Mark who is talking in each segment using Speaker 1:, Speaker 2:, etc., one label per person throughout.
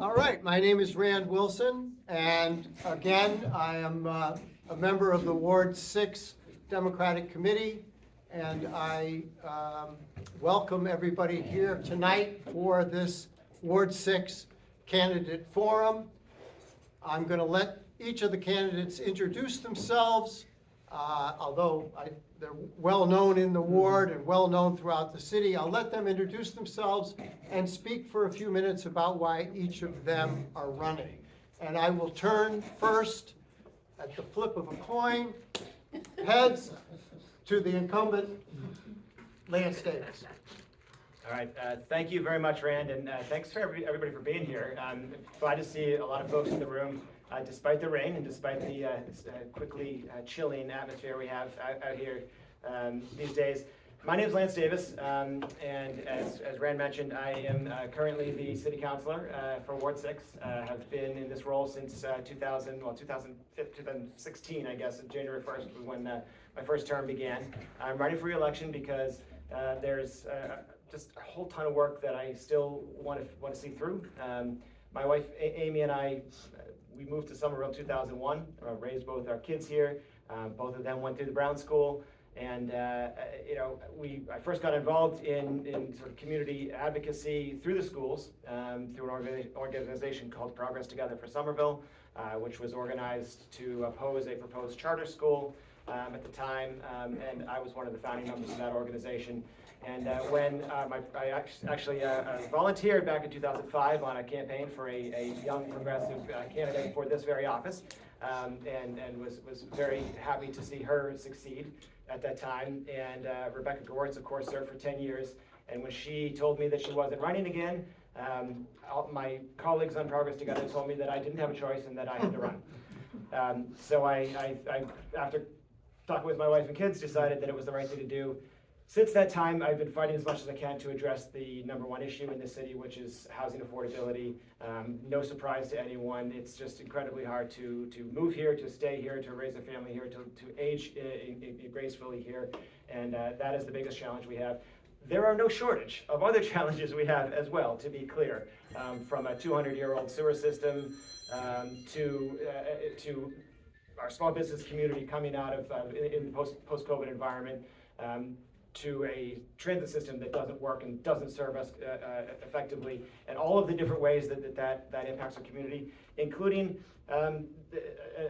Speaker 1: All right, my name is Rand Wilson, and again, I am a member of the Ward 6 Democratic Committee, and I welcome everybody here tonight for this Ward 6 candidate forum. I'm going to let each of the candidates introduce themselves, although they're well known in the ward and well known throughout the city. I'll let them introduce themselves and speak for a few minutes about why each of them are running. And I will turn first at the flip of a coin, heads, to the incumbent, Lance Davis.
Speaker 2: All right, thank you very much, Rand, and thanks for everybody for being here. I'm glad to see a lot of folks in the room, despite the rain and despite the quickly chilling atmosphere we have out here these days. My name is Lance Davis, and as Rand mentioned, I am currently the city councilor for Ward 6. Have been in this role since 2016, I guess, January 1st was when my first term began. I'm running for re-election because there's just a whole ton of work that I still want to see through. My wife Amy and I, we moved to Somerville in 2001. Raised both our kids here. Both of them went through the Brown School, and I first got involved in sort of community advocacy through the schools through an organization called Progress Together for Somerville, which was organized to oppose a proposed charter school at the time, and I was one of the founding members of that organization. And when I actually volunteered back in 2005 on a campaign for a young progressive candidate for this very office, and was very happy to see her succeed at that time. And Rebecca Gewirtz, of course, served for 10 years. And when she told me that she wasn't running again, my colleagues on Progress Together told me that I didn't have a choice and that I had to run. So I, after talking with my wife and kids, decided that it was the right thing to do. Since that time, I've been fighting as much as I can to address the #1 issue in the city, which is housing affordability. No surprise to anyone, it's just incredibly hard to move here, to stay here, to raise a family here, to age gracefully here, and that is the biggest challenge we have. There are no shortage of other challenges we have as well, to be clear, from a 200-year-old sewer system to our small business community coming out of in the post-COVID environment, to a transit system that doesn't work and doesn't serve us effectively, and all of the different ways that impacts our community, including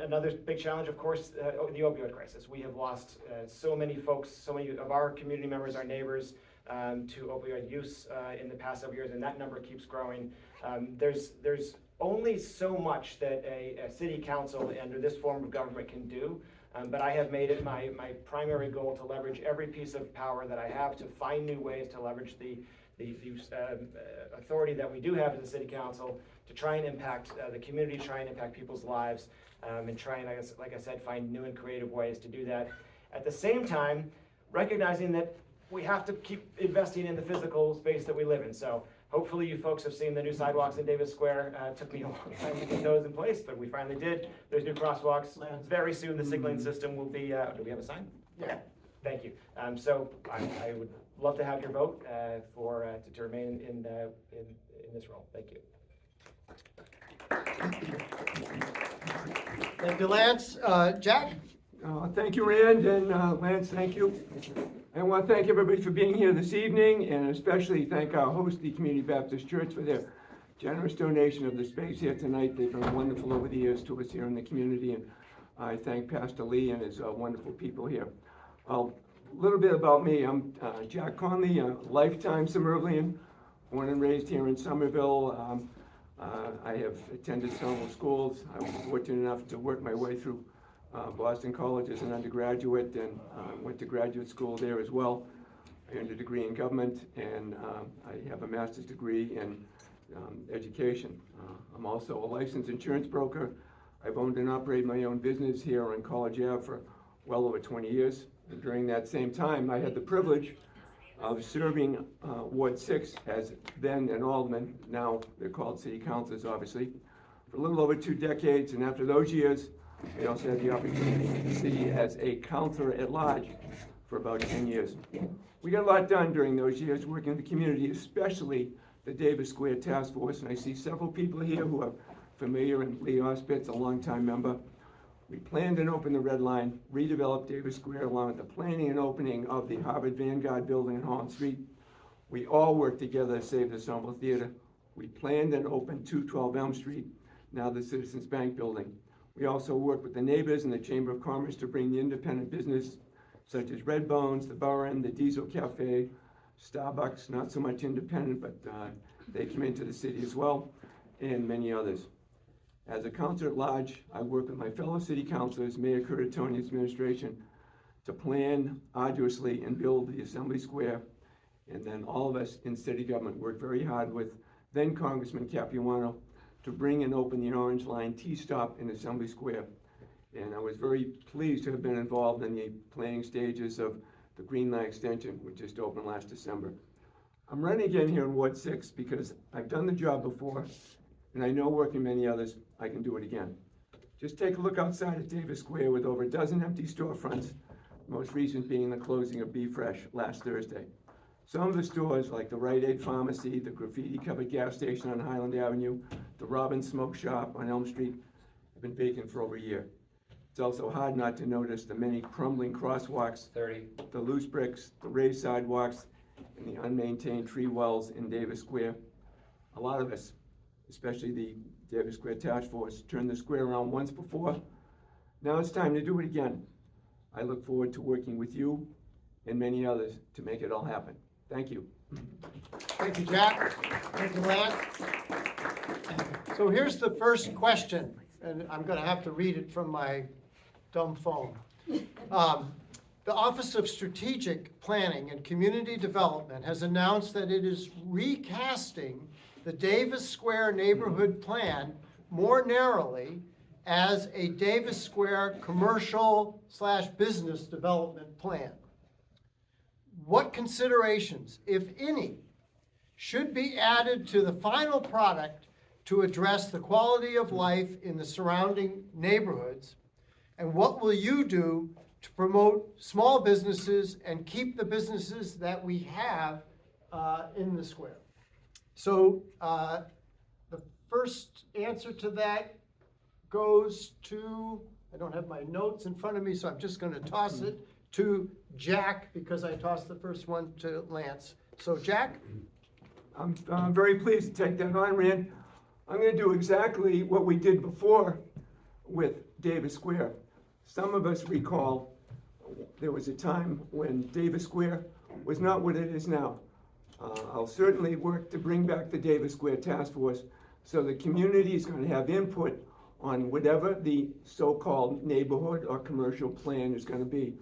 Speaker 2: another big challenge, of course, the opioid crisis. We have lost so many folks, so many of our community members, our neighbors, to opioid use in the past several years, and that number keeps growing. There's only so much that a city council under this form of government can do. But I have made it my primary goal to leverage every piece of power that I have to find new ways to leverage the authority that we do have as a city council to try and impact the community, try and impact people's lives, and try and, like I said, find new and creative ways to do that. At the same time, recognizing that we have to keep investing in the physical space that we live in. So hopefully you folks have seen the new sidewalks in Davis Square. It took me a long time to get those in place, but we finally did. There's new crosswalks. Very soon the signaling system will be, do we have a sign?
Speaker 1: Yeah.
Speaker 2: Thank you. So I would love to have your vote to remain in this role. Thank you.
Speaker 1: Thank you, Lance. Jack?
Speaker 3: Thank you, Rand, and Lance, thank you. I want to thank everybody for being here this evening, and especially thank our host, the Community Baptist Church, for their generous donation of the space here tonight. They've been wonderful over the years to us here in the community, and I thank Pastor Lee and his wonderful people here. A little bit about me. I'm Jack Connolly, a lifetime Somervillian, born and raised here in Somerville. I have attended Somerville schools. I was fortunate enough to work my way through Boston College as an undergraduate, and went to graduate school there as well. I earned a degree in government, and I have a master's degree in education. I'm also a licensed insurance broker. I've owned and operated my own business here on College Ave for well over 20 years. And during that same time, I had the privilege of serving Ward 6 as then an alderman. Now they're called city councilors, obviously, for a little over 2 decades. And after those years, I also had the opportunity to see as a counselor at large for about 10 years. We got a lot done during those years working in the community, especially the Davis Square Task Force, and I see several people here who are familiar, and Lee Ospitz, a longtime member. We planned and opened the Red Line, redeveloped Davis Square along with the planning and opening of the Harvard Vanguard building in Holland Street. We all worked together to save the Somerville Theater. We planned and opened 212 Elm Street, now the Citizens Bank building. We also worked with the neighbors and the Chamber of Commerce to bring the independent business such as Red Bones, the Burren, the Diesel Cafe, Starbucks, not so much independent, but they came into the city as well, and many others. As a councilor at large, I work with my fellow city councilors, Mayor Curtatone, administration, to plan arduously and build the Assembly Square. And then all of us in city government worked very hard with then Congressman Capuano to bring and open the Orange Line T-stop in Assembly Square. And I was very pleased to have been involved in the planning stages of the Green Line extension, which just opened last December. I'm running again here in Ward 6 because I've done the job before, and I know working many others, I can do it again. Just take a look outside at Davis Square with over a dozen empty storefronts, most recent being the closing of Be Fresh last Thursday. Some of the stores, like the Rite Aid Pharmacy, the graffiti-covered gas station on Highland Avenue, the Robin Smoke Shop on Elm Street, have been vacant for over a year. It's also hard not to notice the many crumbling crosswalks, the loose bricks, the raised sidewalks, and the unmaintained tree wells in Davis Square. A lot of us, especially the Davis Square Task Force, turned the square around once before. Now it's time to do it again. I look forward to working with you and many others to make it all happen. Thank you.
Speaker 1: Thank you, Jack. Thank you, Lance. So here's the first question, and I'm going to have to read it from my dumb phone. The Office of Strategic Planning and Community Development has announced that it is recasting the Davis Square Neighborhood Plan more narrowly as a Davis Square commercial/business development plan. What considerations, if any, should be added to the final product to address the quality of life in the surrounding neighborhoods? And what will you do to promote small businesses and keep the businesses that we have in the square? So the first answer to that goes to, I don't have my notes in front of me, so I'm just going to toss it to Jack, because I tossed the first one to Lance. So Jack?
Speaker 3: I'm very pleased to take that on, Rand. I'm going to do exactly what we did before with Davis Square. Some of us recall there was a time when Davis Square was not what it is now. I'll certainly work to bring back the Davis Square Task Force so the community is going to have input on whatever the so-called neighborhood or commercial plan is going to be.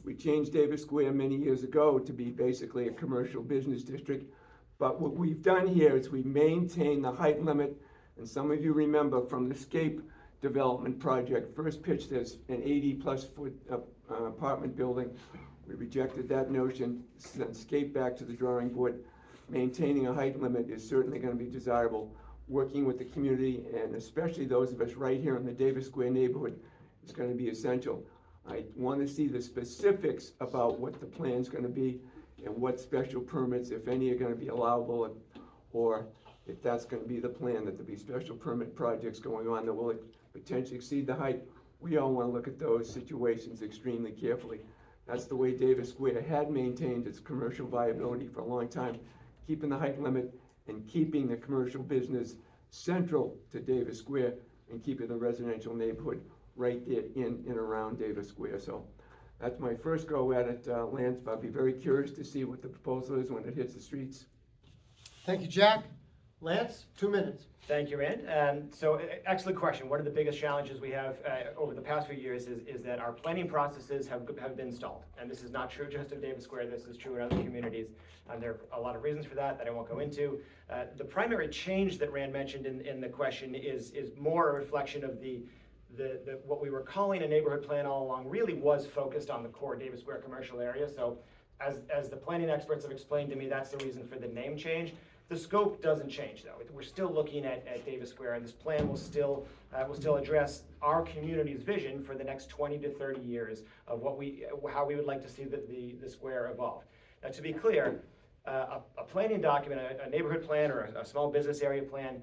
Speaker 3: We changed Davis Square many years ago to be basically a commercial business district, but what we've done here is we maintain the height limit, and some of you remember from the Scape development project, first pitched as an 80-plus foot apartment building. We rejected that notion, sent Scape back to the drawing board. Maintaining a height limit is certainly going to be desirable. Working with the community, and especially those of us right here in the Davis Square neighborhood, is going to be essential. I want to see the specifics about what the plan's going to be and what special permits, if any, are going to be allowable, or if that's going to be the plan, that there'll be special permit projects going on that will potentially exceed the height. We all want to look at those situations extremely carefully. That's the way Davis Square had maintained its commercial viability for a long time, keeping the height limit and keeping the commercial business central to Davis Square and keeping the residential neighborhood right there in and around Davis Square. So that's my first go at it, Lance, but I'll be very curious to see what the proposal is when it hits the streets.
Speaker 1: Thank you, Jack. Lance, 2 minutes.
Speaker 2: Thank you, Rand. So excellent question. One of the biggest challenges we have over the past few years is that our planning processes have been stalled. And this is not true just of Davis Square, this is true in other communities. There are a lot of reasons for that I won't go into. The primary change that Rand mentioned in the question is more a reflection of what we were calling a neighborhood plan all along really was focused on the core Davis Square commercial area. So as the planning experts have explained to me, that's the reason for the name change. The scope doesn't change, though. We're still looking at Davis Square, and this plan will still address our community's vision for the next 20 to 30 years of how we would like to see the square evolve. Now, to be clear, A planning document, a neighborhood plan or a small business area plan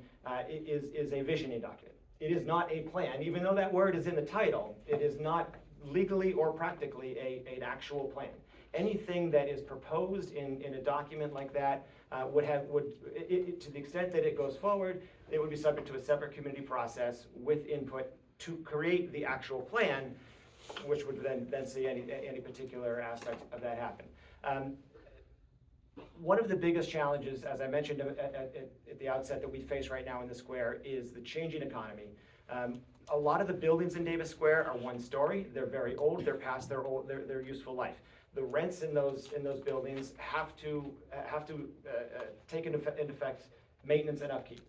Speaker 2: is a visioning document. It is not a plan, even though that word is in the title. It is not legally or practically an actual plan. Anything that is proposed in a document like that to the extent that it goes forward, it would be subject to a separate community process with input to create the actual plan, which would then see any particular aspect of that happen. One of the biggest challenges, as I mentioned at the outset, that we face right now in the square is the changing economy. A lot of the buildings in Davis Square are one story. They're very old. They're past their useful life. The rents in those buildings have to take into effect maintenance and upkeep.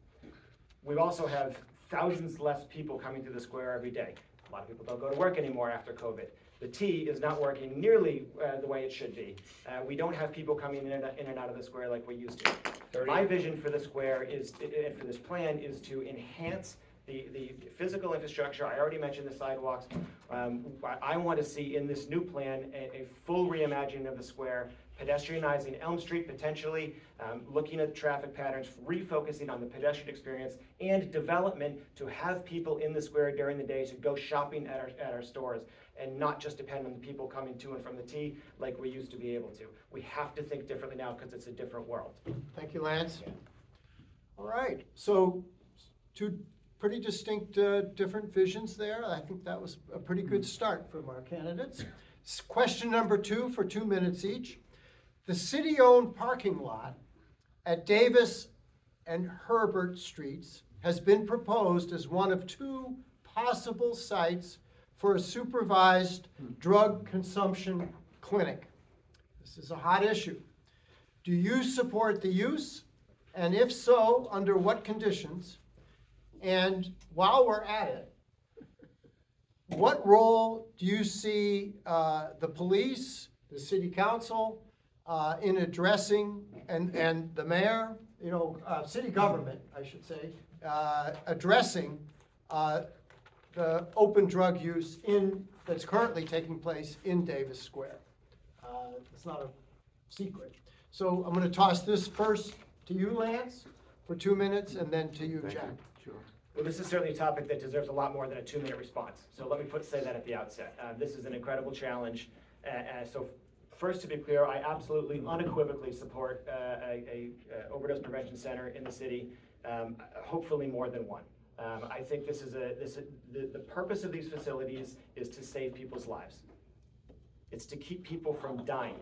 Speaker 2: We also have thousands less people coming to the square every day. A lot of people don't go to work anymore after COVID. The T is not working nearly the way it should be. We don't have people coming in and out of the square like we used to. My vision for the square and for this plan is to enhance the physical infrastructure. I already mentioned the sidewalks. I want to see in this new plan a full reimagining of the square, pedestrianizing Elm Street potentially, looking at traffic patterns, refocusing on the pedestrian experience, and development to have people in the square during the day to go shopping at our stores and not just depend on the people coming to and from the T like we used to be able to. We have to think differently now because it's a different world.
Speaker 1: Thank you, Lance. All right, so two pretty distinct different visions there. I think that was a pretty good start from our candidates. Question number 2 for 2 minutes each. The city-owned parking lot at Davis and Herbert Streets has been proposed as one of 2 possible sites for a supervised drug consumption clinic. This is a hot issue. Do you support the use? And if so, under what conditions? And while we're at it, what role do you see the police, the city council, in addressing, and the mayor, city government, I should say, addressing the open drug use that's currently taking place in Davis Square? It's not a secret. So I'm going to toss this first to you, Lance, for 2 minutes, and then to you, Jack.
Speaker 3: Sure.
Speaker 2: Well, this is certainly a topic that deserves a lot more than a 2-minute response. So let me say that at the outset. This is an incredible challenge. So first, to be clear, I absolutely unequivocally support a overdose prevention center in the city, hopefully more than one. I think the purpose of these facilities is to save people's lives. It's to keep people from dying.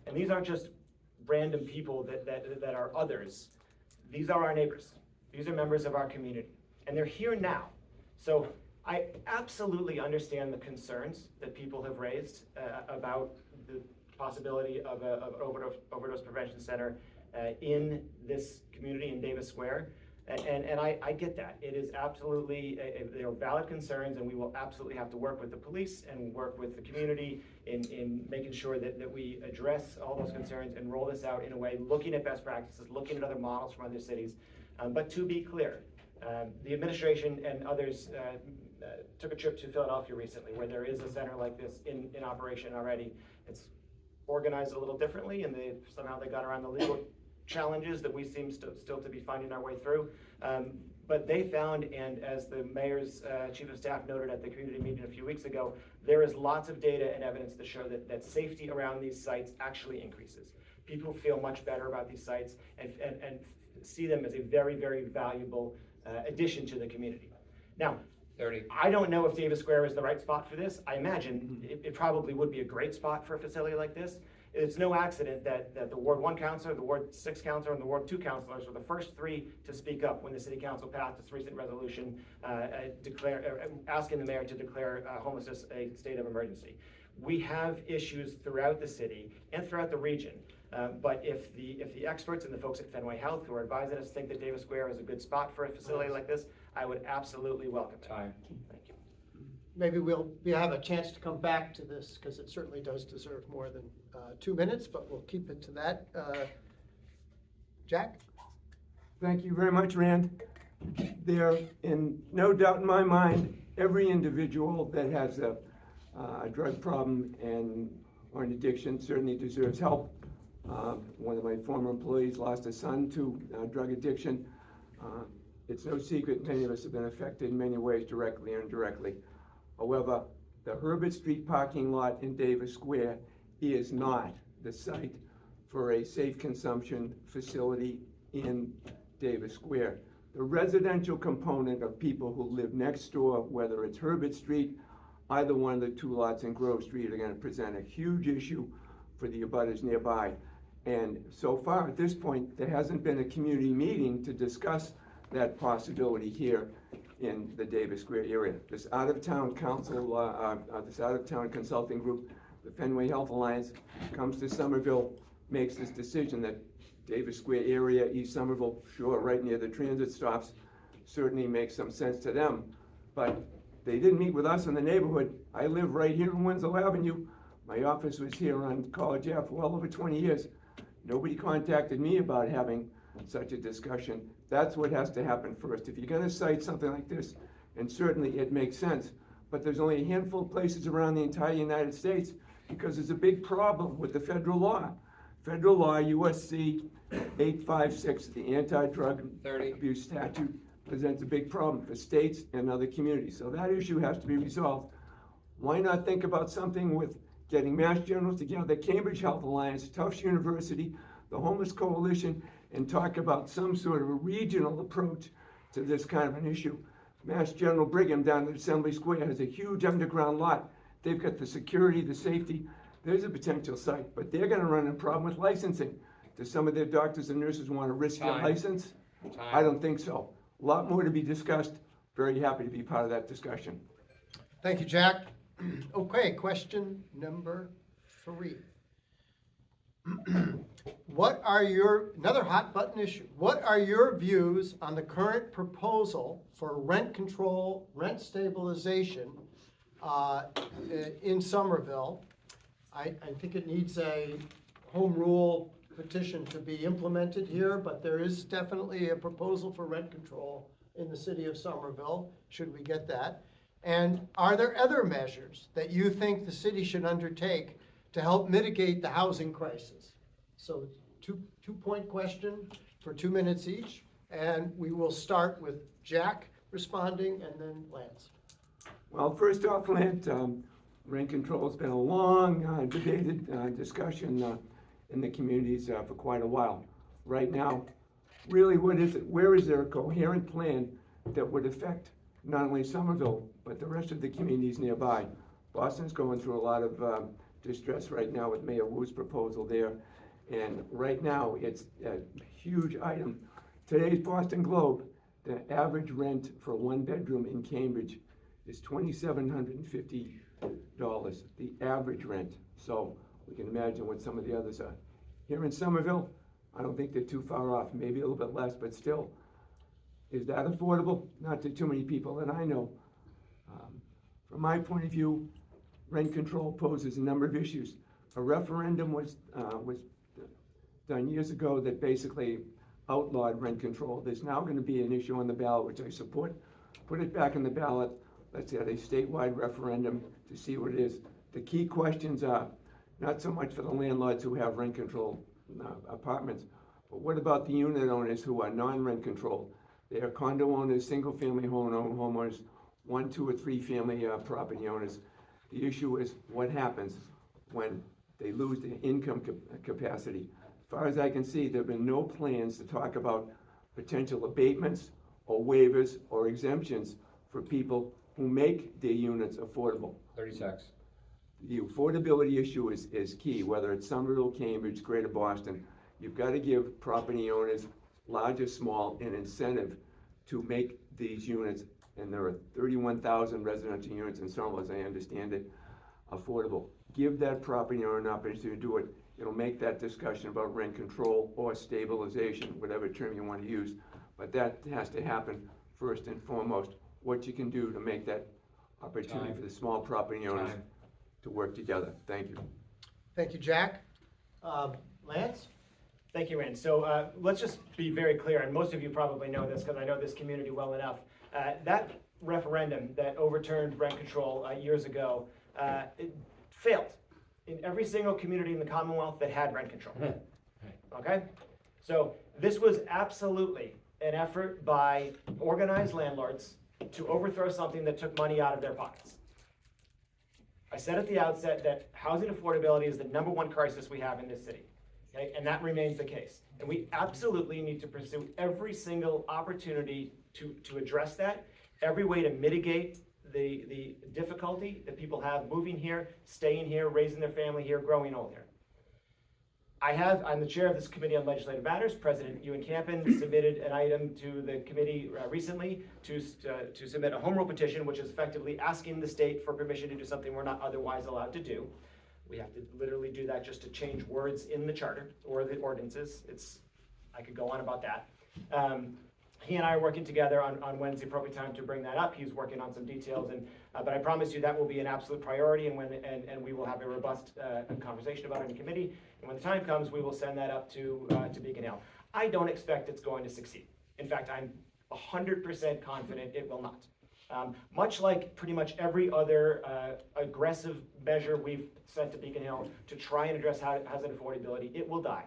Speaker 2: And these aren't just random people that are others. These are our neighbors. These are members of our community. And they're here now. So I absolutely understand the concerns that people have raised about the possibility of an overdose prevention center in this community in Davis Square. And I get that. It is absolutely, there are valid concerns, and we will absolutely have to work with the police and work with the community in making sure that we address all those concerns and roll this out in a way, looking at best practices, looking at other models from other cities. But to be clear, the administration and others took a trip to Philadelphia recently, where there is a center like this in operation already. It's organized a little differently, and somehow they got around the legal challenges that we seem still to be finding our way through. But they found, and as the mayor's chief of staff noted at the community meeting a few weeks ago, there is lots of data and evidence to show that safety around these sites actually increases. People feel much better about these sites and see them as a very, very valuable addition to the community. Now, I don't know if Davis Square is the right spot for this. I imagine it probably would be a great spot for a facility like this. It's no accident that the Ward 1 councilor, the Ward 6 councilor, and the Ward 2 councilors were the first 3 to speak up when the city council passed its recent resolution asking the mayor to declare homelessness a state of emergency. We have issues throughout the city and throughout the region. But if the experts and the folks at Fenway Health who are advising us think that Davis Square is a good spot for a facility like this, I would absolutely welcome it. Thank you.
Speaker 1: Maybe we'll have a chance to come back to this, because it certainly does deserve more than 2 minutes, but we'll keep it to that. Jack?
Speaker 3: Thank you very much, Rand. There, in no doubt in my mind, every individual that has a drug problem or an addiction certainly deserves help One of my former employees lost a son to drug addiction. It's no secret many of us have been affected in many ways, directly or indirectly. However, the Herbert Street parking lot in Davis Square is not the site for a safe consumption facility in Davis Square. The residential component of people who live next door, whether it's Herbert Street, either one of the two lots in Grove Street, are gonna present a huge issue for the abutters nearby. And so far, at this point, there hasn't been a community meeting to discuss that possibility here in the Davis Square area. This out-of-town council, this out-of-town consulting group, the Fenway Health Alliance, comes to Somerville, makes this decision that Davis Square area, East Somerville, sure, right near the transit stops, certainly makes some sense to them. But they didn't meet with us in the neighborhood. I live right here in Winslow Avenue. My office was here on College Ave for well over 20 years. Nobody contacted me about having such a discussion. That's what has to happen first. If you're gonna cite something like this, and certainly it makes sense, but there's only a handful of places around the entire United States because there's a big problem with the federal law. Federal law, USC 856, the anti-drug abuse statute, presents a big problem for states and other communities. So that issue has to be resolved. Why not think about something with getting Mass Generals together, the Cambridge Health Alliance, Tufts University, the Homeless Coalition, and talk about some sort of a regional approach to this kind of an issue. Mass General Brigham down at Assembly Square has a huge underground lot. They've got the security, the safety. There's a potential site, but they're gonna run into a problem with licensing. Do some of their doctors and nurses wanna risk their license? I don't think so. A lot more to be discussed. Very happy to be part of that discussion.
Speaker 1: Thank you, Jack. Okay, question number 3. Another hot button issue, what are your views on the current proposal for rent control, rent stabilization in Somerville? I think it needs a home rule petition to be implemented here, but there is definitely a proposal for rent control in the city of Somerville, should we get that. And are there other measures that you think the city should undertake to help mitigate the housing crisis? So two-point question for 2 minutes each, and we will start with Jack responding and then Lance.
Speaker 3: Well, first off, rent control has been a long debated discussion in the communities for quite a while. Right now, really, what is it? Where is there a coherent plan that would affect not only Somerville, but the rest of the communities nearby? Boston's going through a lot of distress right now with Mayor Wu's proposal there. And right now, it's a huge item. Today's Boston Globe, the average rent for a 1-bedroom in Cambridge is $2,750, the average rent. So we can imagine what some of the others are. Here in Somerville, I don't think they're too far off, maybe a little bit less, but still. Is that affordable? Not to too many people that I know. From my point of view, rent control poses a number of issues. A referendum was done years ago that basically outlawed rent control. There's now going to be an issue on the ballot, which I support. Put it back in the ballot. Let's have a statewide referendum to see what it is. The key questions are not so much for the landlords who have rent control apartments, but what about the unit owners who are non-rent controlled? They are condo owners, single-family homeowners, 1, 2, or 3 family property owners. The issue is what happens when they lose their income capacity. As far as I can see, there have been no plans to talk about potential abatements or waivers or exemptions for people who make their units affordable.
Speaker 4: 30 seconds.
Speaker 3: The affordability issue is key, whether it's Somerville, Cambridge, Greater Boston. You've got to give property owners, large or small, an incentive to make these units, and there are 31,000 residential units in Somerville, as I understand it, affordable. Give that property owner an opportunity to do it. It'll make that discussion about rent control or stabilization, whatever term you want to use. But that has to happen first and foremost. What you can do to make that opportunity for the small property owners to work together. Thank you.
Speaker 1: Thank you, Jack. Lance?
Speaker 2: Thank you, Rand. So let's just be very clear, and most of you probably know this because I know this community well enough. That referendum that overturned rent control years ago, it failed in every single community in the Commonwealth that had rent control. okay? So this was absolutely an effort by organized landlords to overthrow something that took money out of their pockets. I said at the outset that housing affordability is the #1 crisis we have in this city, okay? And that remains the case. And we absolutely need to pursue every single opportunity to address that, every way to mitigate the difficulty that people have moving here, staying here, raising their family here, growing old here. I'm the chair of this Committee on Legislative Matters. President Ewan Campen submitted an item to the committee recently to submit a home rule petition, which is effectively asking the state for permission to do something we're not otherwise allowed to do. We have to literally do that just to change words in the charter or the ordinances. I could go on about that. He and I are working together on when's the appropriate time to bring that up. He's working on some details, but I promise you that will be an absolute priority, and we will have a robust conversation about it in committee. And when the time comes, we will send that up to Beacon Hill. I don't expect it's going to succeed. In fact, I'm 100% confident it will not. Much like pretty much every other aggressive measure we've sent to Beacon Hill to try and address housing affordability, it will die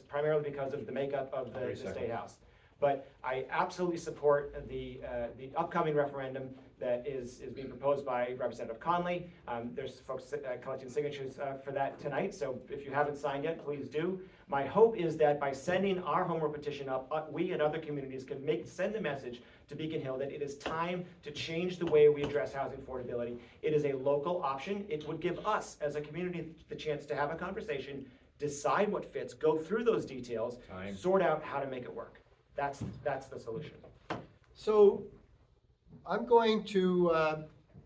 Speaker 2: primarily because of the makeup of the State House. But I absolutely support the upcoming referendum that is being proposed by Representative Connolly. There's folks collecting signatures for that tonight, so if you haven't signed yet, please do. My hope is that by sending our home rule petition up, we and other communities can send a message to Beacon Hill that it is time to change the way we address housing affordability. It is a local option. It would give us, as a community, the chance to have a conversation, decide what fits, go through those details, sort out how to make it work. That's the solution.
Speaker 1: So I'm going to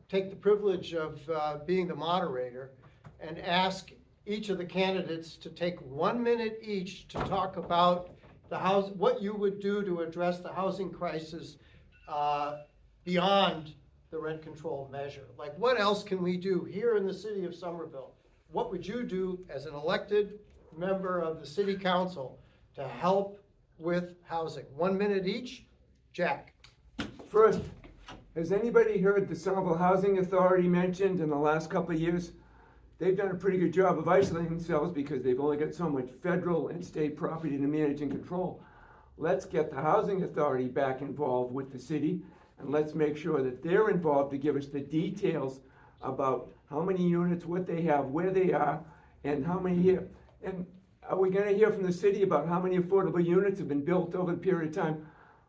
Speaker 1: take the privilege of being the moderator and ask each of the candidates to take 1 minute each to talk about what you would do to address the housing crisis beyond the rent control measure. Like, what else can we do here in the city of Somerville? What would you do as an elected member of the city council to help with housing? 1 minute each. Jack.
Speaker 3: First, has anybody heard the Somerville Housing Authority mentioned in the last couple of years? They've done a pretty good job of isolating themselves because they've only got so much federal and state property to manage and control. Let's get the Housing Authority back involved with the city, and let's make sure that they're involved to give us the details about how many units, what they have, where they are, and how many here. And are we gonna hear from the city about how many affordable units have been built over the period of time?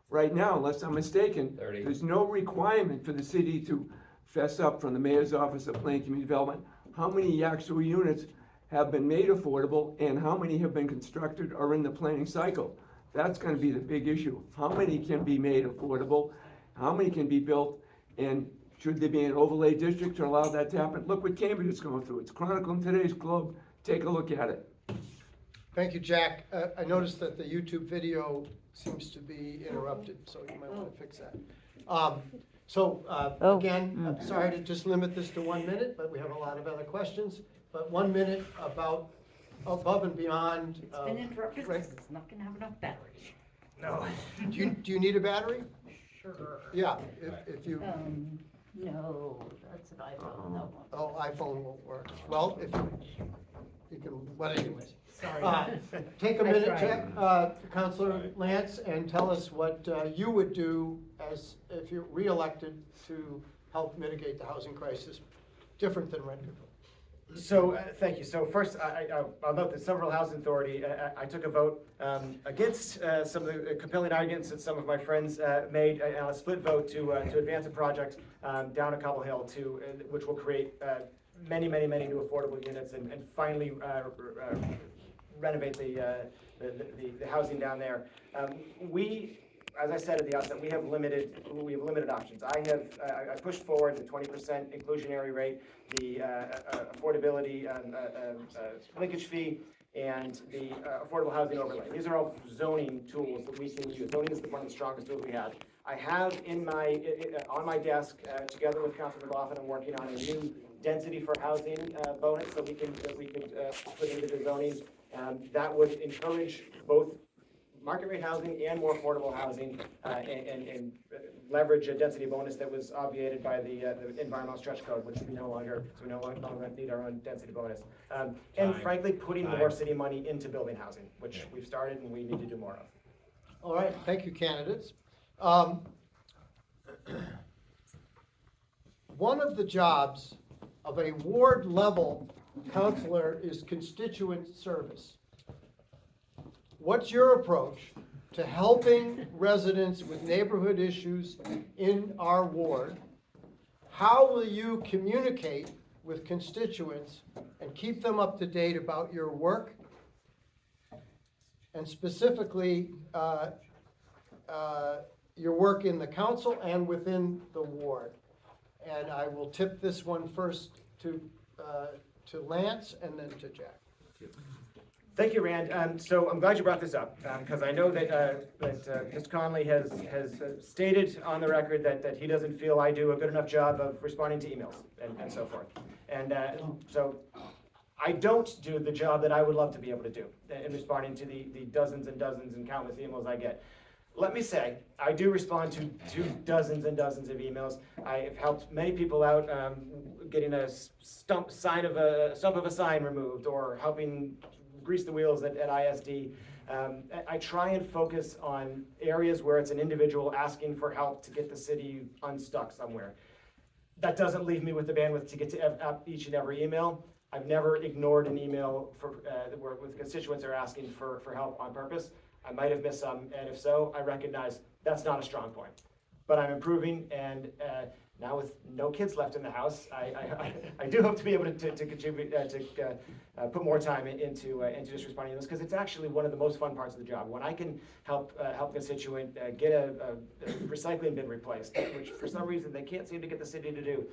Speaker 3: Right now, unless I'm mistaken,
Speaker 4: 30.
Speaker 3: There's no requirement for the city to fess up from the mayor's office of Plan Community Development how many actual units have been made affordable and how many have been constructed or in the planning cycle. That's gonna be the big issue. How many can be made affordable? How many can be built? And should there be an overlay district to allow that to happen? Look what Cambridge is going through. It's chronicled in today's Globe. Take a look at it.
Speaker 1: Thank you, Jack. I noticed that the YouTube video seems to be interrupted, so you might want to fix that. Again, I'm sorry to just limit this to 1 minute, but we have a lot of other questions. But 1 minute about above and beyond.
Speaker 5: It's been interrupted
Speaker 1: right.
Speaker 5: because it's not gonna have enough battery.
Speaker 2: No.
Speaker 1: Do you need a battery?
Speaker 5: Sure.
Speaker 1: Yeah, if you,
Speaker 5: No, that's an iPhone, no.
Speaker 1: oh, iPhone won't work. Well, if you can, well, anyways.
Speaker 5: Sorry.
Speaker 1: Take a
Speaker 5: I
Speaker 1: minute,
Speaker 5: tried.
Speaker 1: Jack, Councilor Lance, and tell us what you would do if you're re-elected to help mitigate the housing crisis, different than rent control.
Speaker 2: So, thank you. So first, I'll note that Somerville Housing Authority, I took a vote against some of the compelling arguments that some of my friends made, and a split vote to advance a project down at Cobble Hill which will create many new affordable units and finally renovate the housing down there. As I said at the outset, we have limited options. I pushed forward the 20% inclusionary rate, the affordability linkage fee, and the affordable housing overlay. These are all zoning tools that we can use. Zoning is one of the strongest tools we have. I have on my desk, together with Councilor McLaughlin, I'm working on a new density for housing bonus that we could put into the zoning. That would encourage both market rate housing and more affordable housing, and leverage a density bonus that was obviated by the environmental stretch code, which we no longer need our own density bonus. And frankly, putting more city money into building housing, which we've started and we need to do more of.
Speaker 1: All right, thank you, candidates. One of the jobs of a ward-level counselor is constituent service. What's your approach to helping residents with neighborhood issues in our ward? How will you communicate with constituents and keep them up to date about your work? And specifically, your work in the council and within the ward. And I will tip this one first to Lance and then to Jack.
Speaker 2: Thank you, Rand. So I'm glad you brought this up, because I know that Mr. Connolly has stated on the record that he doesn't feel I do a good enough job of responding to emails and so forth. And so I don't do the job that I would love to be able to do in responding to the dozens and dozens and countless emails I get. Let me say, I do respond to dozens and dozens of emails. I have helped many people out getting a stump of a sign removed, or helping grease the wheels at ISD. I try and focus on areas where it's an individual asking for help to get the city unstuck somewhere. That doesn't leave me with the bandwidth to get to each and every email. I've never ignored an email where constituents are asking for help on purpose. I might have missed some, and if so, I recognize that's not a strong point. But I'm improving, and now with no kids left in the house, I do hope to be able to contribute, put more time into just responding to those, because it's actually one of the most fun parts of the job. When I can help a constituent get a recycling bin replaced, which for some reason they can't seem to get the city to do.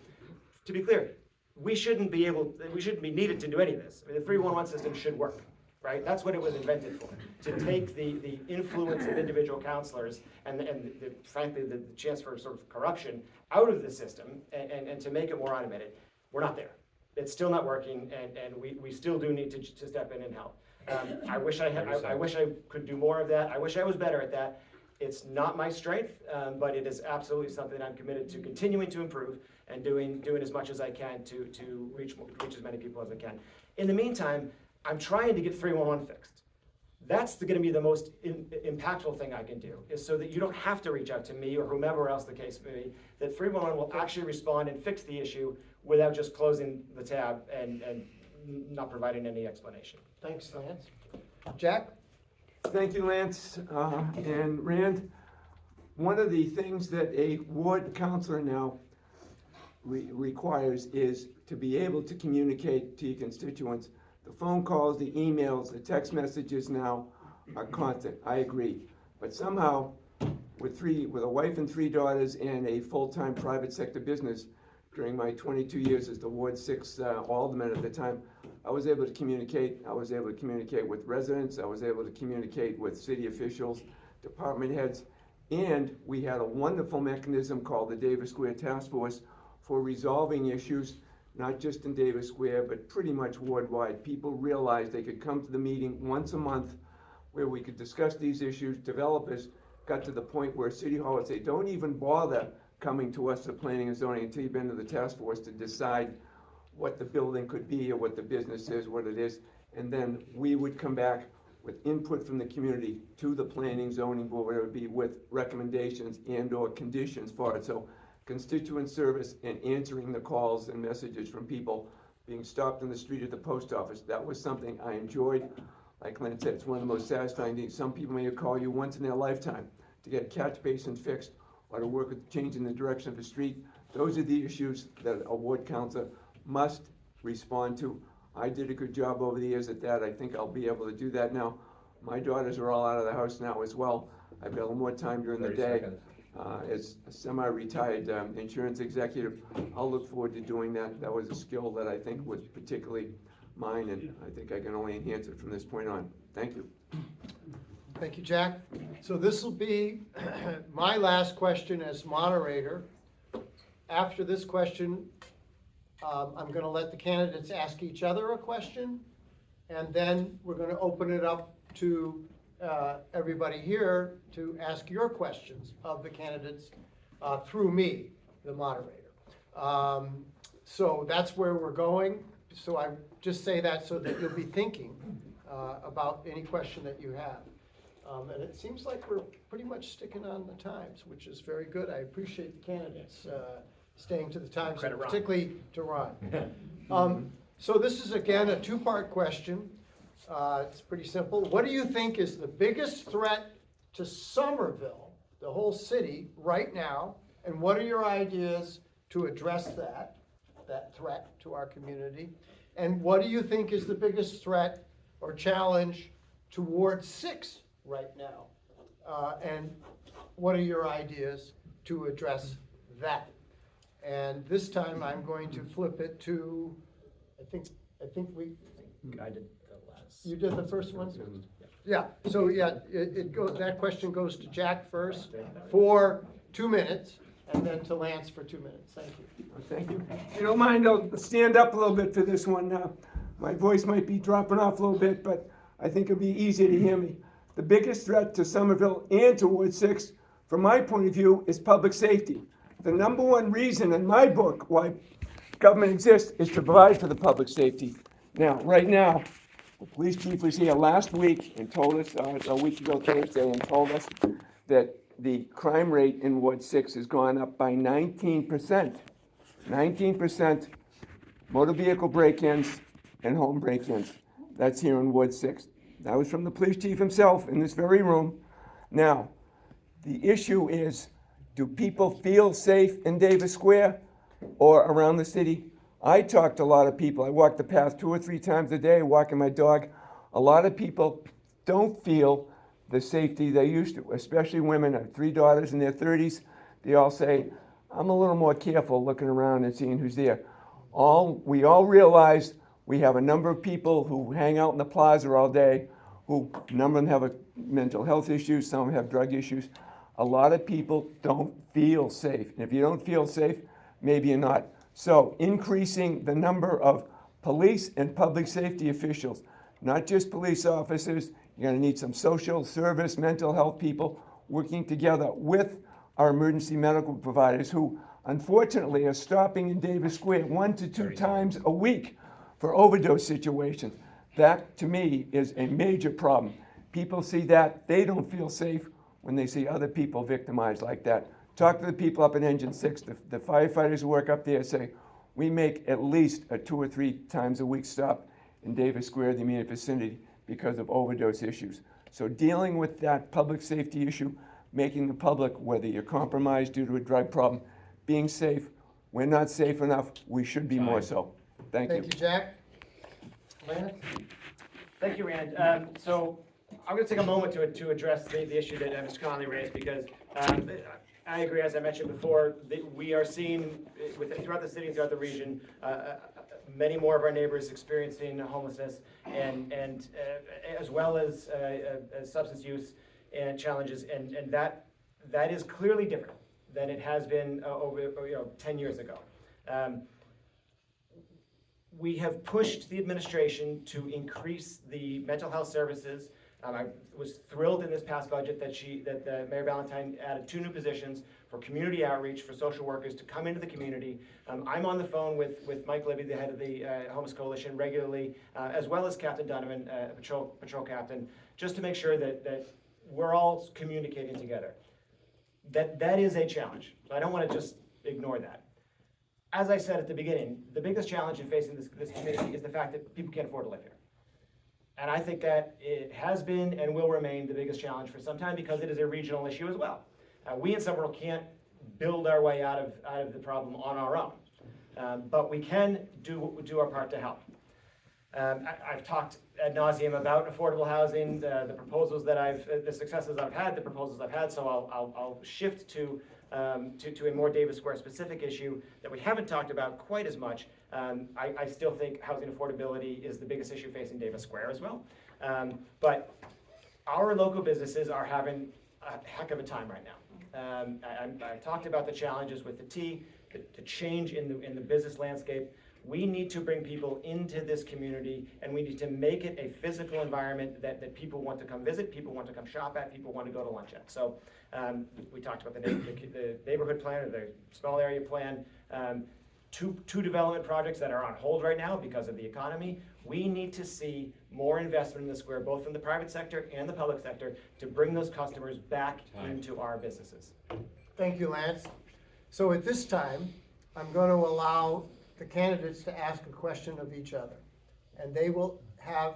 Speaker 2: To be clear, we shouldn't be needed to do any of this. I mean, the 311 system should work. Right? That's what it was invented for, to take the influence of individual counselors and frankly, the chance for sort of corruption out of the system and to make it more automated. We're not there. It's still not working, and we still do need to step in and help. I wish I could do more of that. I wish I was better at that. It's not my strength, but it is absolutely something I'm committed to continuing to improve and doing as much as I can to reach as many people as I can. In the meantime, I'm trying to get 311 fixed. That's going to be the most impactful thing I can do, is so that you don't have to reach out to me or whomever else the case may be, that 311 will actually respond and fix the issue without just closing the tab and not providing any explanation.
Speaker 1: Thanks, Lance. Jack?
Speaker 3: Thank you, Lance and Rand. One of the things that a ward counselor now requires is to be able to communicate to your constituents. The phone calls, the emails, the text messages now are constant. I agree. But somehow, with a wife and 3 daughters and a full-time private sector business, during my 22 years as the Ward 6 alderman at the time, I was able to communicate. I was able to communicate with residents. I was able to communicate with city officials, department heads, and we had a wonderful mechanism called the Davis Square Task Force for resolving issues, not just in Davis Square, but pretty much ward-wide. People realized they could come to the meeting once a month where we could discuss these issues. Developers got to the point where City Hall would say, don't even bother coming to us for planning and zoning until you've been to the task force to decide what the building could be or what the business is, what it is. And then we would come back with input from the community to the planning zoning board, where it would be with recommendations and or conditions for it. So constituent service and answering the calls and messages from people being stopped in the street at the post office. That was something I enjoyed. Like Lynn said, it's one of the most satisfying things. Some people may call you once in their lifetime to get a catch basin fixed or to work with changing the direction of the street. Those are the issues that a ward councilor must respond to. I did a good job over the years at that. I think I'll be able to do that now. My daughters are all out of the house now as well. I've got a little more time during the day. As a semi-retired insurance executive, I'll look forward to doing that. That was a skill that I think was particularly mine, and I think I can only enhance it from this point on. Thank you.
Speaker 1: Thank you, Jack. So this will be my last question as moderator. After this question, I'm going to let the candidates ask each other a question, and then we're going to open it up to everybody here to ask your questions of the candidates through me, the moderator. So that's where we're going. So I just say that so that you'll be thinking about any question that you have. And it seems like we're pretty much sticking on the times, which is very good. I appreciate the candidates staying to the times,
Speaker 2: Credit Ron.
Speaker 1: particularly to Ron. So this is, again, a two-part question. It's pretty simple. What do you think is the biggest threat to Somerville, the whole city, right now? And what are your ideas to address that threat to our community? And what do you think is the biggest threat or challenge to Ward 6 right now? And what are your ideas to address that? And this time I'm going to flip it to, I think
Speaker 2: I did the last.
Speaker 1: you did the first one? Yeah, so yeah, that question goes to Jack first for 2 minutes, and then to Lance for 2 minutes. Thank you.
Speaker 3: Thank you. If you don't mind, I'll stand up a little bit for this one. My voice might be dropping off a little bit, but I think it'll be easier to hear me. The biggest threat to Somerville and to Ward 6, from my point of view, is public safety. The number one reason in my book why government exists is to provide for the public safety. Now, right now, the police chief was here last week and told us, a week ago Thursday, and told us that the crime rate in Ward 6 has gone up by 19%. 19% motor vehicle break-ins and home break-ins. That's here in Ward 6. That was from the police chief himself in this very room. Now, the issue is, do people feel safe in Davis Square or around the city? I talk to a lot of people. I walk the path 2 or 3 times a day walking my dog. A lot of people don't feel the safety they used to, especially women. I have 3 daughters in their 30s. They all say, I'm a little more careful looking around and seeing who's there. We all realize we have a number of people who hang out in the plaza all day, who a number of them have mental health issues, some have drug issues. A lot of people don't feel safe. And if you don't feel safe, maybe you're not. So increasing the number of police and public safety officials, not just police officers, you're gonna need some social service, mental health people working together with our emergency medical providers who unfortunately are stopping in Davis Square 1 to 2 times a week for overdose situations. That, to me, is a major problem. People see that, they don't feel safe when they see other people victimized like that. Talk to the people up in Engine 6, the firefighters who work up there say, we make at least a 2 or 3 times a week stop in Davis Square, the immediate vicinity, because of overdose issues. So dealing with that public safety issue, making the public, whether you're compromised due to a drug problem, being safe. We're not safe enough, we should be more so. Thank you.
Speaker 1: Thank you, Jack. Lance?
Speaker 2: Thank you, Rand. So I'm going to take a moment to address the issue that Mr. Connolly raised, because I agree, as I mentioned before, that we are seeing throughout the city and throughout the region, many more of our neighbors experiencing homelessness and as well as substance use and challenges, and that is clearly different than it has been over 10 years ago. We have pushed the administration to increase the mental health services. I was thrilled in this past budget that Mayor Valentine added 2 new positions for community outreach for social workers to come into the community. I'm on the phone with Mike Libby, the head of the Homeless Coalition, regularly, as well as Captain Donovan, patrol captain, just to make sure that we're all communicating together. That is a challenge. I don't want to just ignore that. As I said at the beginning, the biggest challenge in facing this community is the fact that people can't afford to live here. And I think that it has been and will remain the biggest challenge for some time, because it is a regional issue as well. We in Somerville can't build our way out of the problem on our own, but we can do our part to help. I've talked ad nauseum about affordable housing, the proposals that the successes I've had, the proposals I've had. So I'll shift to a more Davis Square specific issue that we haven't talked about quite as much. I still think housing affordability is the biggest issue facing Davis Square as well. But our local businesses are having a heck of a time right now. I talked about the challenges with the change in the business landscape. We need to bring people into this community, and we need to make it a physical environment that people want to come visit, people want to come shop at, people want to go to lunch at. So we talked about the neighborhood plan, or the small area plan, two development projects that are on hold right now because of the economy. We need to see more investment in the square, both from the private sector and the public sector, to bring those customers back into our businesses.
Speaker 1: Thank you, Lance. So at this time, I'm going to allow the candidates to ask a question of each other. And they will have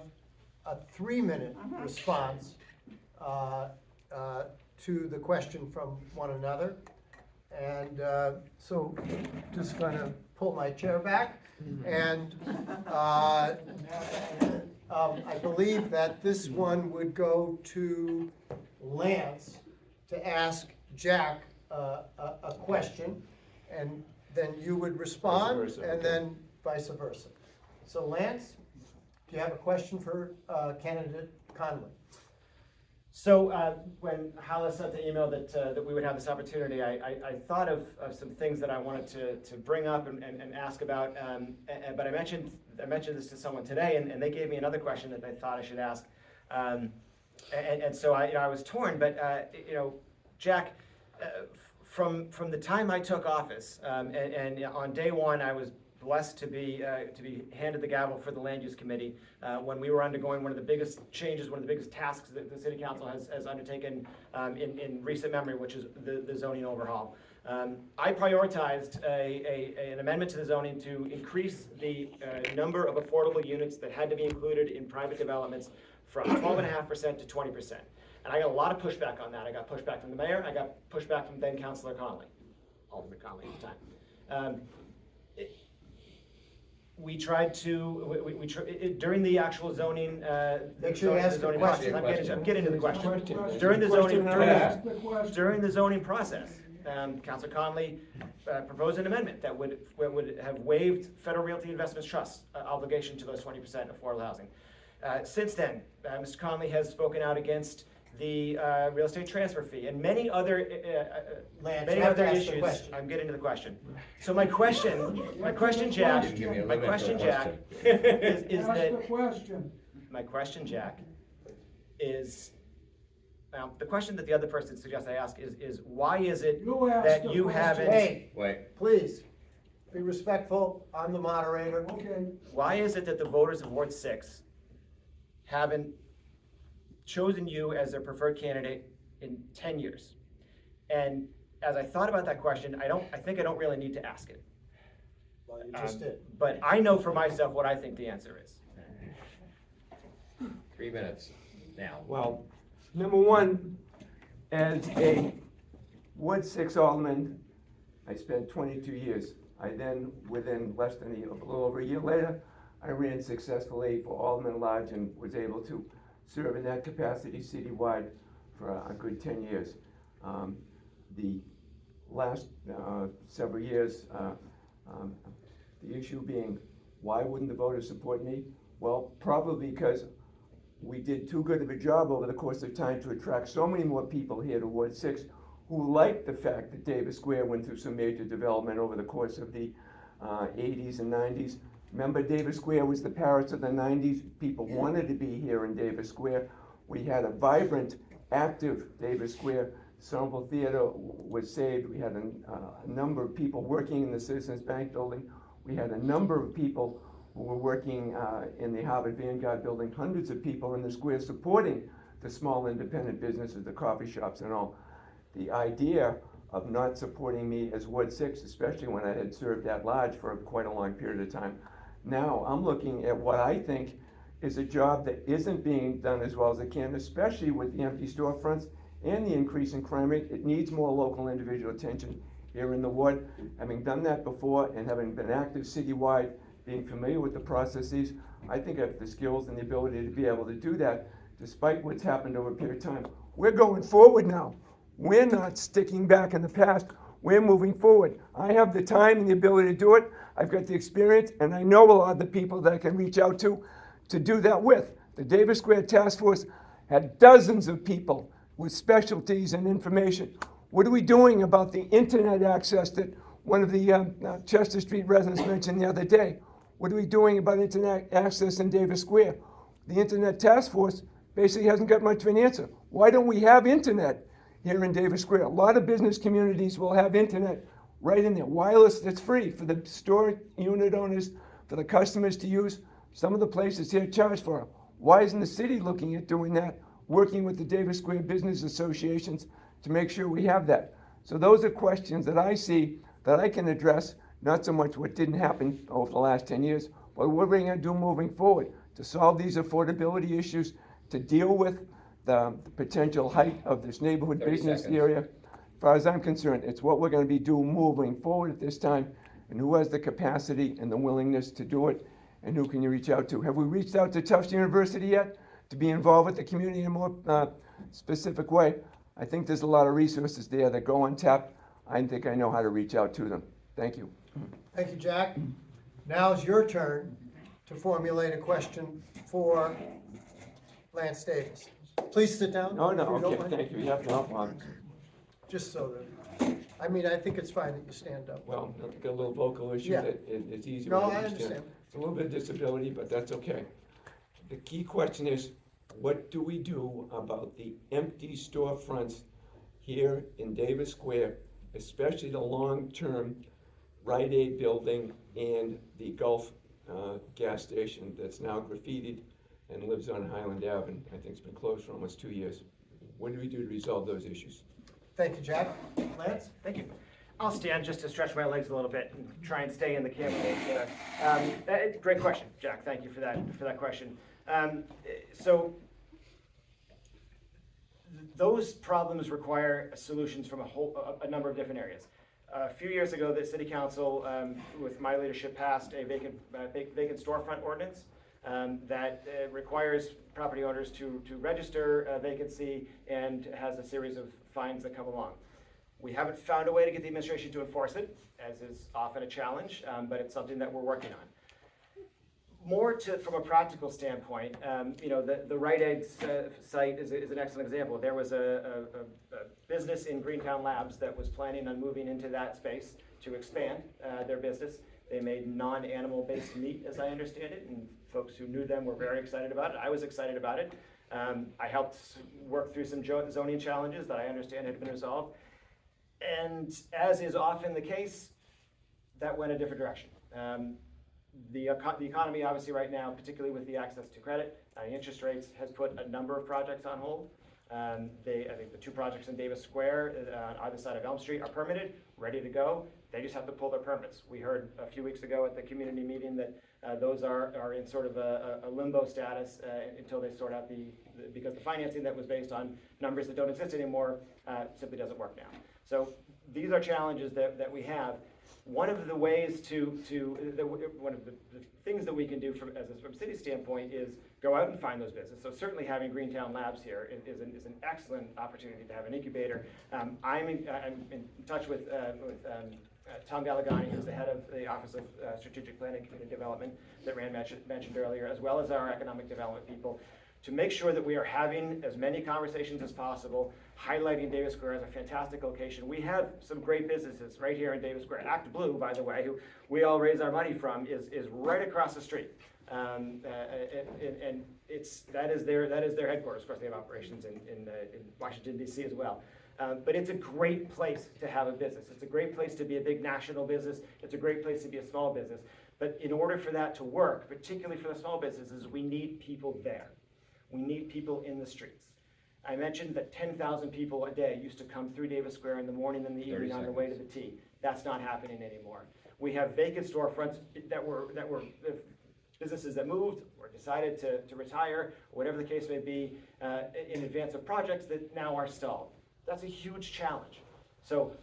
Speaker 1: a 3-minute response to the question from one another. And so just going to pull my chair back. And I believe that this one would go to Lance to ask Jack a question, and then you would respond,
Speaker 3: Vice versa,
Speaker 1: and
Speaker 3: okay.
Speaker 1: then vice versa. So Lance, do you have a question for candidate Connolly?
Speaker 2: So when Hala sent the email that we would have this opportunity, I thought of some things that I wanted to bring up and ask about, but I mentioned this to someone today, and they gave me another question that they thought I should ask, and so I was torn. But Jack, from the time I took office, and on day one, I was blessed to be handed the gavel for the Land Use Committee when we were undergoing one of the biggest changes, one of the biggest tasks that the City Council has undertaken in recent memory, which is the zoning overhaul. I prioritized an amendment to the zoning to increase the number of affordable units that had to be included in private developments from 12.5% to 20%. And I got a lot of pushback on that. I got pushback from the mayor. I got pushback from then Councilor Connolly, Alderman Connolly at the time. We tried to, during the actual zoning,
Speaker 1: Make sure you ask the question.
Speaker 2: I'm getting to the question.
Speaker 3: Question.
Speaker 2: During the
Speaker 3: Question
Speaker 2: zoning,
Speaker 3: and answer.
Speaker 2: during the zoning process, Councilor Connolly proposed an amendment that would have waived Federal Realty Investments Trust obligation to those 20% affordable housing. Since then, Mr. Connolly has spoken out against the real estate transfer fee and many other
Speaker 1: Lance, you have to ask the
Speaker 2: issues.
Speaker 1: question.
Speaker 2: I'm getting to the question. So my question, Jack,
Speaker 4: Give me a
Speaker 2: my
Speaker 4: limit
Speaker 2: question,
Speaker 4: for a
Speaker 2: Jack,
Speaker 4: question.
Speaker 2: is
Speaker 6: Ask
Speaker 2: that
Speaker 6: the question.
Speaker 2: my question, Jack, is, the question that the other person suggests I ask is why is it
Speaker 6: You ask
Speaker 2: that
Speaker 6: the
Speaker 2: you
Speaker 6: question.
Speaker 2: haven't,
Speaker 1: Hey,
Speaker 4: Wait,
Speaker 1: please, be respectful. I'm the moderator.
Speaker 6: Okay,
Speaker 2: why is it that the voters of Ward 6 haven't chosen you as their preferred candidate in 10 years? And as I thought about that question, I think I don't really need to ask it.
Speaker 1: Well, you just did.
Speaker 2: But I know for myself what I think the answer is.
Speaker 4: 3 minutes now.
Speaker 3: Well, number one, as a Ward 6 alderman, I spent 22 years. I then, within less than a little over a year later, I ran successfully for alderman at large and was able to serve in that capacity citywide for a good 10 years. The last several years, the issue being, why wouldn't the voters support me? Well, probably because we did too good of a job over the course of time to attract so many more people here to Ward 6 who liked the fact that Davis Square went through some major development over the course of the 80s and 90s. Remember, Davis Square was the Paris of the 90s. People wanted to be here in Davis Square. We had a vibrant, active Davis Square. Somerville Theater was saved. We had a number of people working in the Citizens Bank building. We had a number of people who were working in the Harvard Vanguard building, hundreds of people in the square supporting the small independent businesses, the coffee shops and all. The idea of not supporting me as Ward 6, especially when I had served at large for quite a long period of time. Now I'm looking at what I think is a job that isn't being done as well as it can, especially with the empty storefronts and the increase in crime rate. It needs more local individual attention here in the ward. Having done that before and having been active citywide, being familiar with the processes, I think I have the skills and the ability to be able to do that despite what's happened over a period of time. We're going forward now. We're not sticking back in the past. We're moving forward. I have the time and the ability to do it. I've got the experience, and I know a lot of the people that I can reach out to do that with. The Davis Square Task Force had dozens of people with specialties and information. What are we doing about the internet access that one of the Chester Street residents mentioned the other day? What are we doing about internet access in Davis Square? The Internet Task Force basically hasn't got much of an answer. Why don't we have internet here in Davis Square? A lot of business communities will have internet right in there. Wireless that's free for the store unit owners, for the customers to use. Some of the places here charge for it. Why isn't the city looking at doing that, working with the Davis Square business associations to make sure we have that? So those are questions that I see that I can address, not so much what didn't happen over the last 10 years, but what we're going to do moving forward to solve these affordability issues, to deal with the potential height of this neighborhood
Speaker 4: 30
Speaker 3: business
Speaker 4: seconds.
Speaker 3: area. As far as I'm concerned, it's what we're going to be doing moving forward at this time, and who has the capacity and the willingness to do it, and who can you reach out to? Have we reached out to Tufts University yet to be involved with the community in a more specific way? I think there's a lot of resources there that go untapped. I think I know how to reach out to them. Thank you.
Speaker 1: Thank you, Jack. Now's your turn to formulate a question for Lance Davis. Please sit down.
Speaker 3: No,
Speaker 1: if you don't
Speaker 3: okay,
Speaker 1: mind.
Speaker 3: thank you. You have no problem.
Speaker 1: Just so that, I mean, I think it's fine that you stand up.
Speaker 3: Well, got a little vocal issue
Speaker 1: Yeah.
Speaker 3: that it's easier
Speaker 1: No,
Speaker 3: to
Speaker 1: I
Speaker 3: understand.
Speaker 1: understand.
Speaker 3: It's a little bit of disability, but that's okay. The key question is, what do we do about the empty storefronts here in Davis Square, especially the long-term Rite Aid building and the Gulf gas station that's now graffitied and lives on Highland Ave, and I think it's been closed for almost 2 years. What do we do to resolve those issues?
Speaker 1: Thank you, Jack. Lance?
Speaker 2: Thank you. I'll stand just to stretch my legs a little bit and try and stay in the camera. Great question, Jack. Thank you for that question. So those problems require solutions from a number of different areas. A few years ago, the City Council, with my leadership, passed a vacant storefront ordinance that requires property owners to register a vacancy and has a series of fines that come along. We haven't found a way to get the administration to enforce it, as is often a challenge, but it's something that we're working on. More from a practical standpoint, the Rite Aid site is an excellent example. There was a business in Greentown Labs that was planning on moving into that space to expand their business. They made non-animal based meat, as I understand it, and folks who knew them were very excited about it. I was excited about it. I helped work through some zoning challenges that I understand had been resolved. And as is often the case, that went a different direction. The economy, obviously, right now, particularly with the access to credit, interest rates, has put a number of projects on hold. I think the 2 projects in Davis Square on either side of Elm Street are permitted, ready to go. They just have to pull their permits. We heard a few weeks ago at the community meeting that those are in sort of a limbo status until they sort out because the financing that was based on numbers that don't exist anymore simply doesn't work now. So these are challenges that we have. One of the ways one of the things that we can do from a city standpoint is go out and find those businesses. So certainly having Greentown Labs here is an excellent opportunity to have an incubator. I'm in touch with Tom Galagani, who's the head of the Office of Strategic Planning and Community Development that Rand mentioned earlier, as well as our economic development people, to make sure that we are having as many conversations as possible, highlighting Davis Square as a fantastic location. We have some great businesses right here in Davis Square. Act Blue, by the way, who we all raise our money from, is right across the street. And that is their headquarters. Of course, they have operations in Washington, D.C. as well. But it's a great place to have a business. It's a great place to be a big national business. It's a great place to be a small business. But in order for that to work, particularly for the small businesses, we need people there. We need people in the streets. I mentioned that 10,000 people a day used to come through Davis Square in the morning and the evening on the way to the T. That's not happening anymore. We have vacant storefronts that were businesses that moved or decided to retire, or whatever the case may be, in advance of projects that now are stalled. That's a huge challenge. So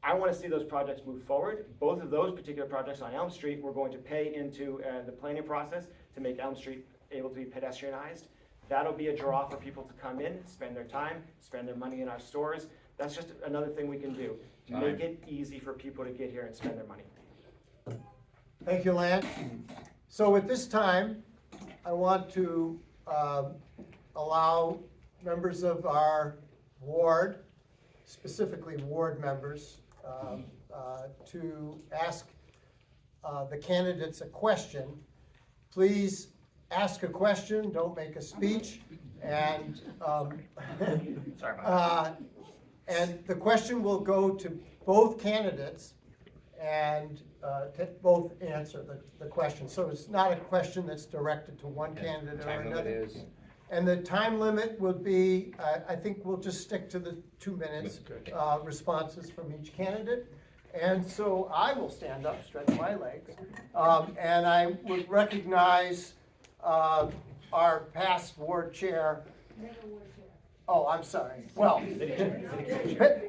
Speaker 2: I want to see those projects move forward. Both of those particular projects on Elm Street, we're going to pay into the planning process to make Elm Street able to be pedestrianized. That'll be a draw for people to come in, spend their time, spend their money in our stores. That's just another thing we can do to make it easy for people to get here and spend their money.
Speaker 1: Thank you, Lance. So at this time, I want to allow members of our ward, specifically ward members, to ask the candidates a question. Please ask a question, don't make a speech, and
Speaker 2: Sorry about that.
Speaker 1: and the question will go to both candidates and both answer the question. So it's not a question that's directed to one candidate or
Speaker 4: Time limit
Speaker 1: another.
Speaker 4: is?
Speaker 1: And the time limit would be, I think we'll just stick to the 2 minutes
Speaker 4: Okay.
Speaker 1: responses from each candidate. And so I will stand up, stretch my legs, and I would recognize our past ward chair. Oh, I'm sorry. Well,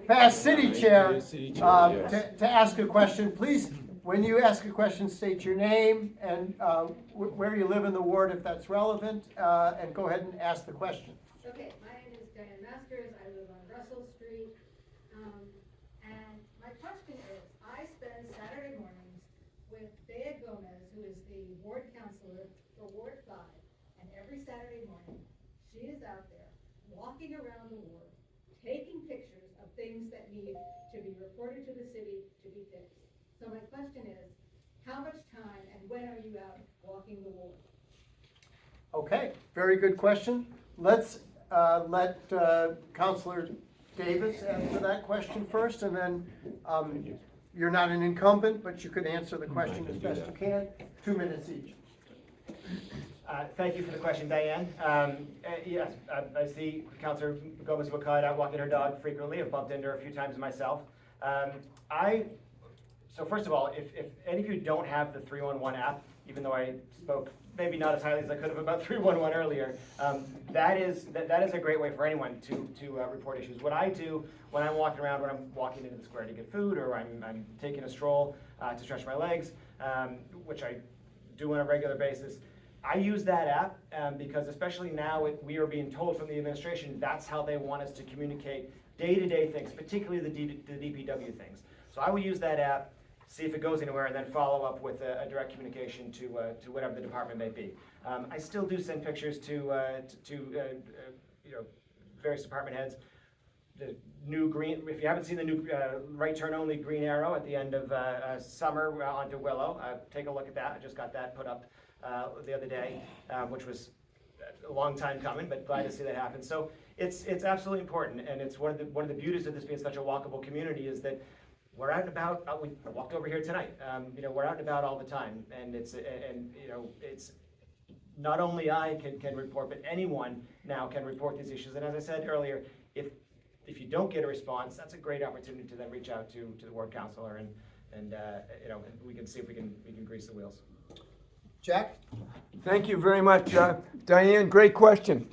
Speaker 1: past city chair, to ask a question. Please, when you ask a question, state your name and where you live in the ward if that's relevant, and go ahead and ask the question.
Speaker 6: Okay, my name is Diane Masters, I live on Russell Street, and my question is, I spend Saturday mornings with Bea Gomez, who is the ward counselor for Ward 5, and every Saturday morning, she is out there, walking around the ward, taking pictures of things that need to be reported to the city to be fixed. So my question is, how much time and when are you out walking the ward?
Speaker 1: Okay, very good question. Let's let Counselor Davis answer that question first, and then you're not an incumbent, but you could answer the question as best you can. 2 minutes each.
Speaker 2: Thank you for the question, Diane. Yes, I see Councilor Gomez-McCud out walking her dog frequently. I've bumped into her a few times myself. So first of all, if any of you don't have the 311 app, even though I spoke maybe not as highly as I could have about 311 earlier, that is a great way for anyone to report issues. What I do when I'm walking around, when I'm walking into the square to get food, or I'm taking a stroll to stretch my legs, which I do on a regular basis, I use that app because especially now we are being told from the administration that's how they want us to communicate day-to-day things, particularly the DPW things. So I will use that app, see if it goes anywhere, and then follow up with a direct communication to whatever the department may be. I still do send pictures to various department heads. The new green, if you haven't seen the new right turn only green arrow at the end of summer onto Willow, take a look at that. I just got that put up the other day, which was a long time coming, but glad to see that happen. So it's absolutely important, and it's one of the beauties of this being such a walkable community is that we're out and about. We walked over here tonight. We're out and about all the time, and it's not only I can report, but anyone now can report these issues. And as I said earlier, if you don't get a response, that's a great opportunity to then reach out to the ward counselor, and we can see if we can grease the wheels.
Speaker 1: Jack?
Speaker 3: Thank you very much, Diane. Great question.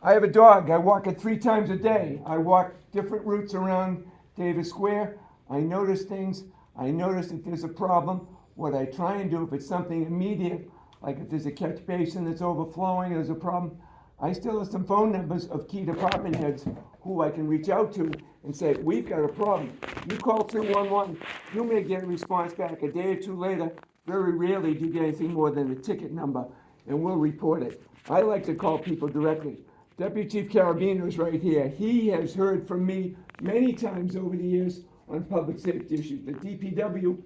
Speaker 3: I have a dog. I walk it 3 times a day. I walk different routes around Davis Square. I notice things. I notice if there's a problem. What I try and do, if it's something immediate, like if there's a catch basin that's overflowing, there's a problem, I still have some phone numbers of key department heads who I can reach out to and say, we've got a problem. You call 311, you may get a response back a day or 2 later. Very rarely do you get anything more than a ticket number, and we'll report it. I like to call people directly. Deputy Chief Carabino is right here. He has heard from me many times over the years on public safety issues. The DPW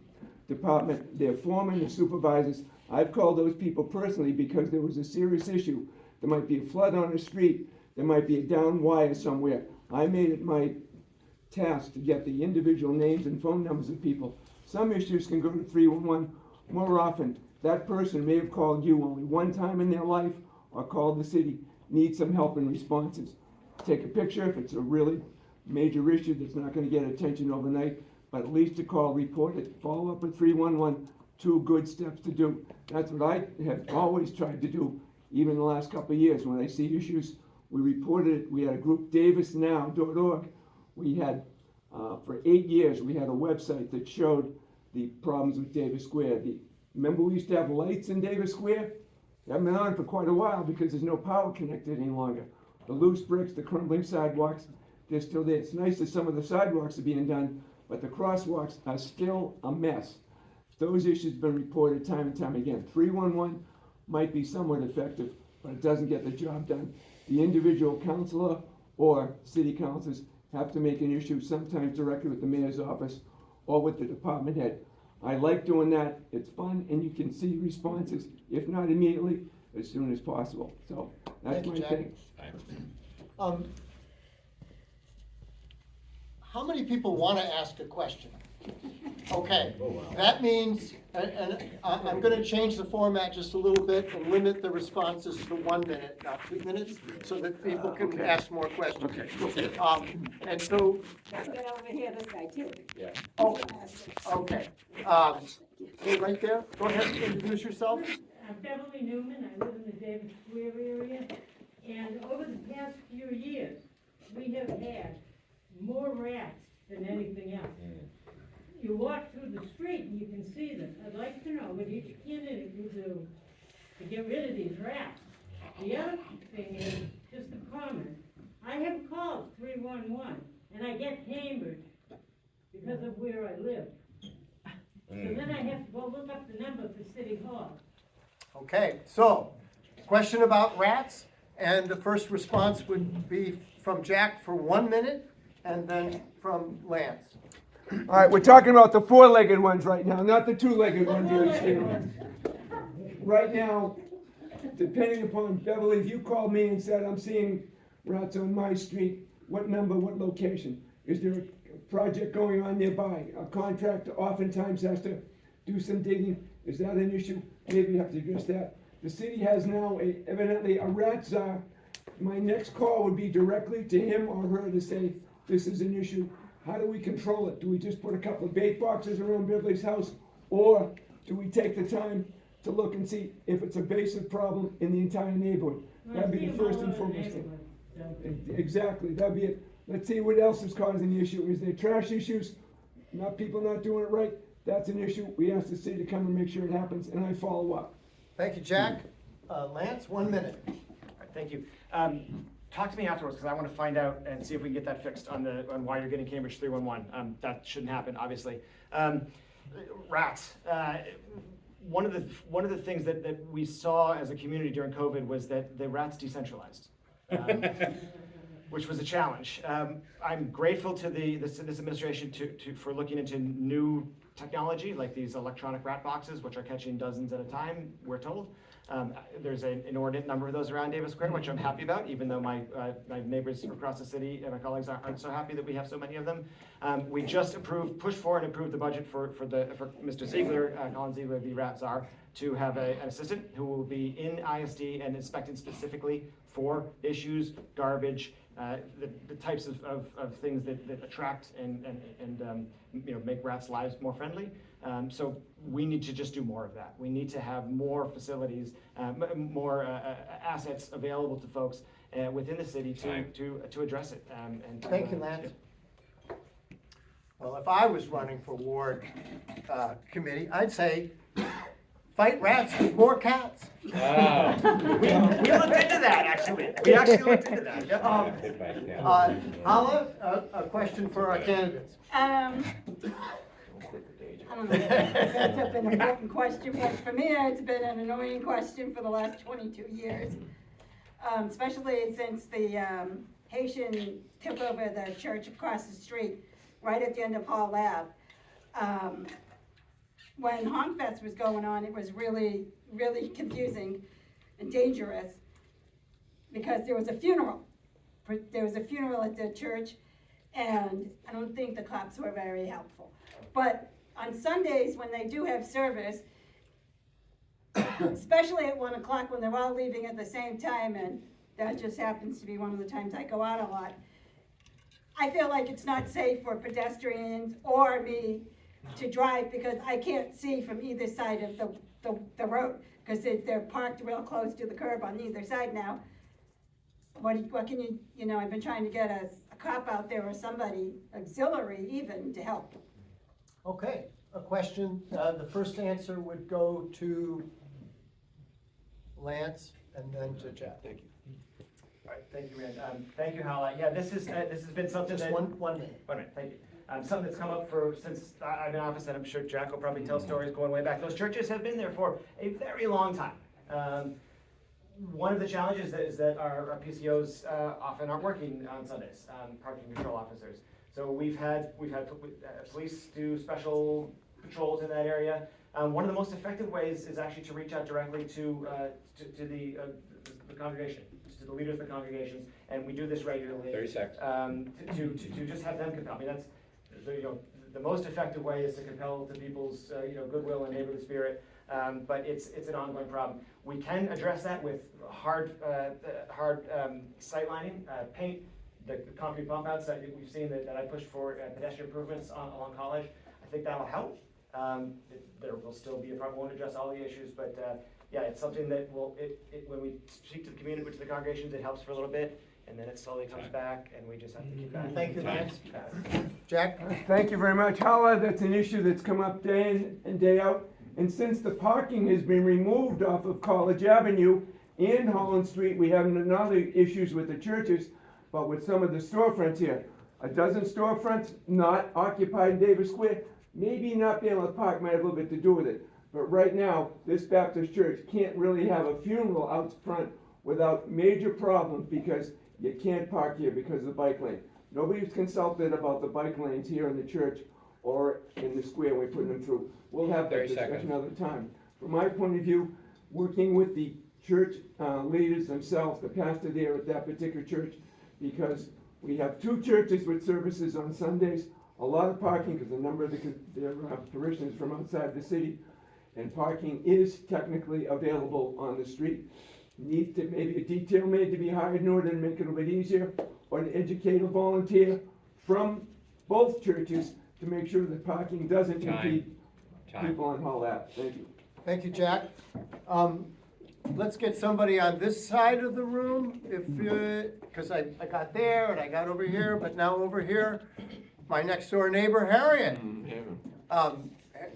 Speaker 3: department, their foremen, the supervisors, I've called those people personally because there was a serious issue. There might be a flood on the street. There might be a down wire somewhere. I made it my task to get the individual names and phone numbers of people. Some issues can go to 311. More often, that person may have called you only one time in their life or called the city, need some help and responses. Take a picture if it's a really major issue that's not going to get attention overnight, but at least to call, report it, follow up with 311, 2 good steps to do. That's what I have always tried to do, even the last couple of years. When I see issues, we reported it. We had a group, davisnow.org. We had, for 8 years, we had a website that showed the problems with Davis Square. Remember we used to have lights in Davis Square? They haven't been on for quite a while because there's no power connected any longer. The loose bricks, the crumbling sidewalks, they're still there. It's nice that some of the sidewalks are being done, but the crosswalks are still a mess. Those issues have been reported time and time again. 311 might be somewhat effective, but it doesn't get the job done. The individual councilor or city councilors have to make an issue sometimes directly with the mayor's office or with the department head. I like doing that, it's fun, and you can see responses, if not immediately, as soon as possible, so that's
Speaker 1: Thank you,
Speaker 3: my
Speaker 1: Jack.
Speaker 3: thing.
Speaker 1: How many people want to ask a question? Okay, that means, and I'm going to change the format just a little bit and limit the responses to 1 minute, not 2 minutes, so that people can
Speaker 3: Okay.
Speaker 1: ask more questions.
Speaker 3: Okay.
Speaker 1: And so,
Speaker 4: Get over here, this guy too.
Speaker 1: oh, okay. Hey, right there, go ahead and introduce yourself.
Speaker 7: I'm Beverly Newman, I live in the David Square area, and over the past few years, we have had more rats than anything else. You walk through the street and you can see them. I'd like to know what each candidate will do to get rid of these rats. The other thing is, just a comment, I have called 311 and I get hammered because of where I live. So then I have to go look up the number for City Hall.
Speaker 1: Okay, so, question about rats, and the first response would be from Jack for 1 minute, and then from Lance.
Speaker 3: All right, we're talking about the four-legged ones right now, not the two-legged ones here, Steve. Right now, depending upon, Beverly, if you called me and said, I'm seeing rats on my street, what number, what location? Is there a project going on nearby? A contractor oftentimes has to do some digging. Is that an issue? Maybe you have to address that. The city has now evidently a rat czar. My next call would be directly to him or her to say, this is an issue. How do we control it? Do we just put a couple of bait boxes around Beverly's house? Or do we take the time to look and see if it's a basic problem in the entire neighborhood? That'd be the first and foremost thing. Exactly, that'd be it. Let's see what else is causing the issue. Is there trash issues? Not people not doing it right? That's an issue. We ask the city to come and make sure it happens, and I follow up.
Speaker 1: Thank you, Jack. Lance, 1 minute.
Speaker 2: All right, thank you. Talk to me afterwards, because I want to find out and see if we can get that fixed on why you're getting Cambridge 311. That shouldn't happen, obviously. Rats. One of the things that we saw as a community during COVID was that the rats decentralized, which was a challenge. I'm grateful to this administration for looking into new technology like these electronic rat boxes, which are catching dozens at a time, we're told. There's an inordinate number of those around Davis Square, which I'm happy about, even though my neighbors across the city and my colleagues aren't so happy that we have so many of them. We just pushed for and approved the budget for Mr. Ziegler, Colin Ziegler, the rat czar, to have an assistant who will be in ISD and inspecting specifically for issues, garbage, the types of things that attract and make rats' lives more friendly. So we need to just do more of that. We need to have more facilities, more assets available to folks within the city to address it.
Speaker 1: Thank you, Lance. Well, if I was running for ward committee, I'd say, fight rats with more cats.
Speaker 2: We looked into that, actually. We actually looked into that. Yep.
Speaker 1: Hala, a question for our candidates.
Speaker 4: I don't know if that's been an important question, but for me, it's been an annoying question for the last 22 years. Especially since the Haitian took over the church across the street, right at the end of Hall Ave. When Honk Fest was going on, it was really, really confusing and dangerous because there was a funeral. There was a funeral at the church, and I don't think the cops were very helpful. But on Sundays, when they do have service, especially at 1 o'clock when they're all leaving at the same time, and that just happens to be one of the times I go out a lot, I feel like it's not safe for pedestrians or me to drive because I can't see from either side of the road because they're parked real close to the curb on either side now. What can you, I've been trying to get a cop out there or somebody auxiliary even to help.
Speaker 1: Okay, a question, the first answer would go to Lance and then to Jack.
Speaker 3: Thank you.
Speaker 2: All right, thank you, Rand. Thank you, Hala. Yeah, this has been something
Speaker 1: Just
Speaker 2: that.
Speaker 1: 1 minute.
Speaker 2: 1 minute, thank you. Something that's come up since I've been in office, and I'm sure Jack will probably tell stories going way back. Those churches have been there for a very long time. One of the challenges is that our PCOs often aren't working on Sundays, parking control officers. So we've had police do special patrols in that area. One of the most effective ways is actually to reach out directly to the congregation, to the leaders of the congregations, and we do this regularly.
Speaker 8: 30 seconds.
Speaker 2: To just have them compel. I mean, that's, the most effective way is to compel the people's, goodwill and neighborly spirit, but it's an ongoing problem. We can address that with hard sight lining, paint, the concrete bump outs that we've seen that I pushed for pedestrian improvements along College. I think that'll help. There will still be a problem, won't address all the issues, but yeah, it's something that when we speak to the community, to the congregations, it helps for a little bit, and then it slowly comes back, and we just have to keep at it.
Speaker 1: Thank you, Lance. Jack?
Speaker 3: Thank you very much. Hala, that's an issue that's come up day in and day out. And since the parking has been removed off of College Avenue and Holland Street, we have another issues with the churches, but with some of the storefronts here. A dozen storefronts not occupied in Davis Square, maybe not being able to park might have a little bit to do with it. But right now, this Baptist church can't really have a funeral out front without major problems because you can't park here because of the bike lane. Nobody's consulted about the bike lanes here in the church or in the square when we put them through. We'll have that
Speaker 8: 30
Speaker 3: discussion
Speaker 8: seconds.
Speaker 3: another time. From my point of view, working with the church leaders themselves, the pastor there at that particular church, because we have two churches with services on Sundays, a lot of parking because a number of their parishioners from outside the city, and parking is technically available on the street. Needs to maybe a detail made to be hired in order to make it a bit easier, or to educate a volunteer from both churches to make sure that parking doesn't impede people on Hall Ave. Thank you.
Speaker 1: Thank you, Jack. Let's get somebody on this side of the room, because I got there and I got over here, but now over here, my next door neighbor, Harriet.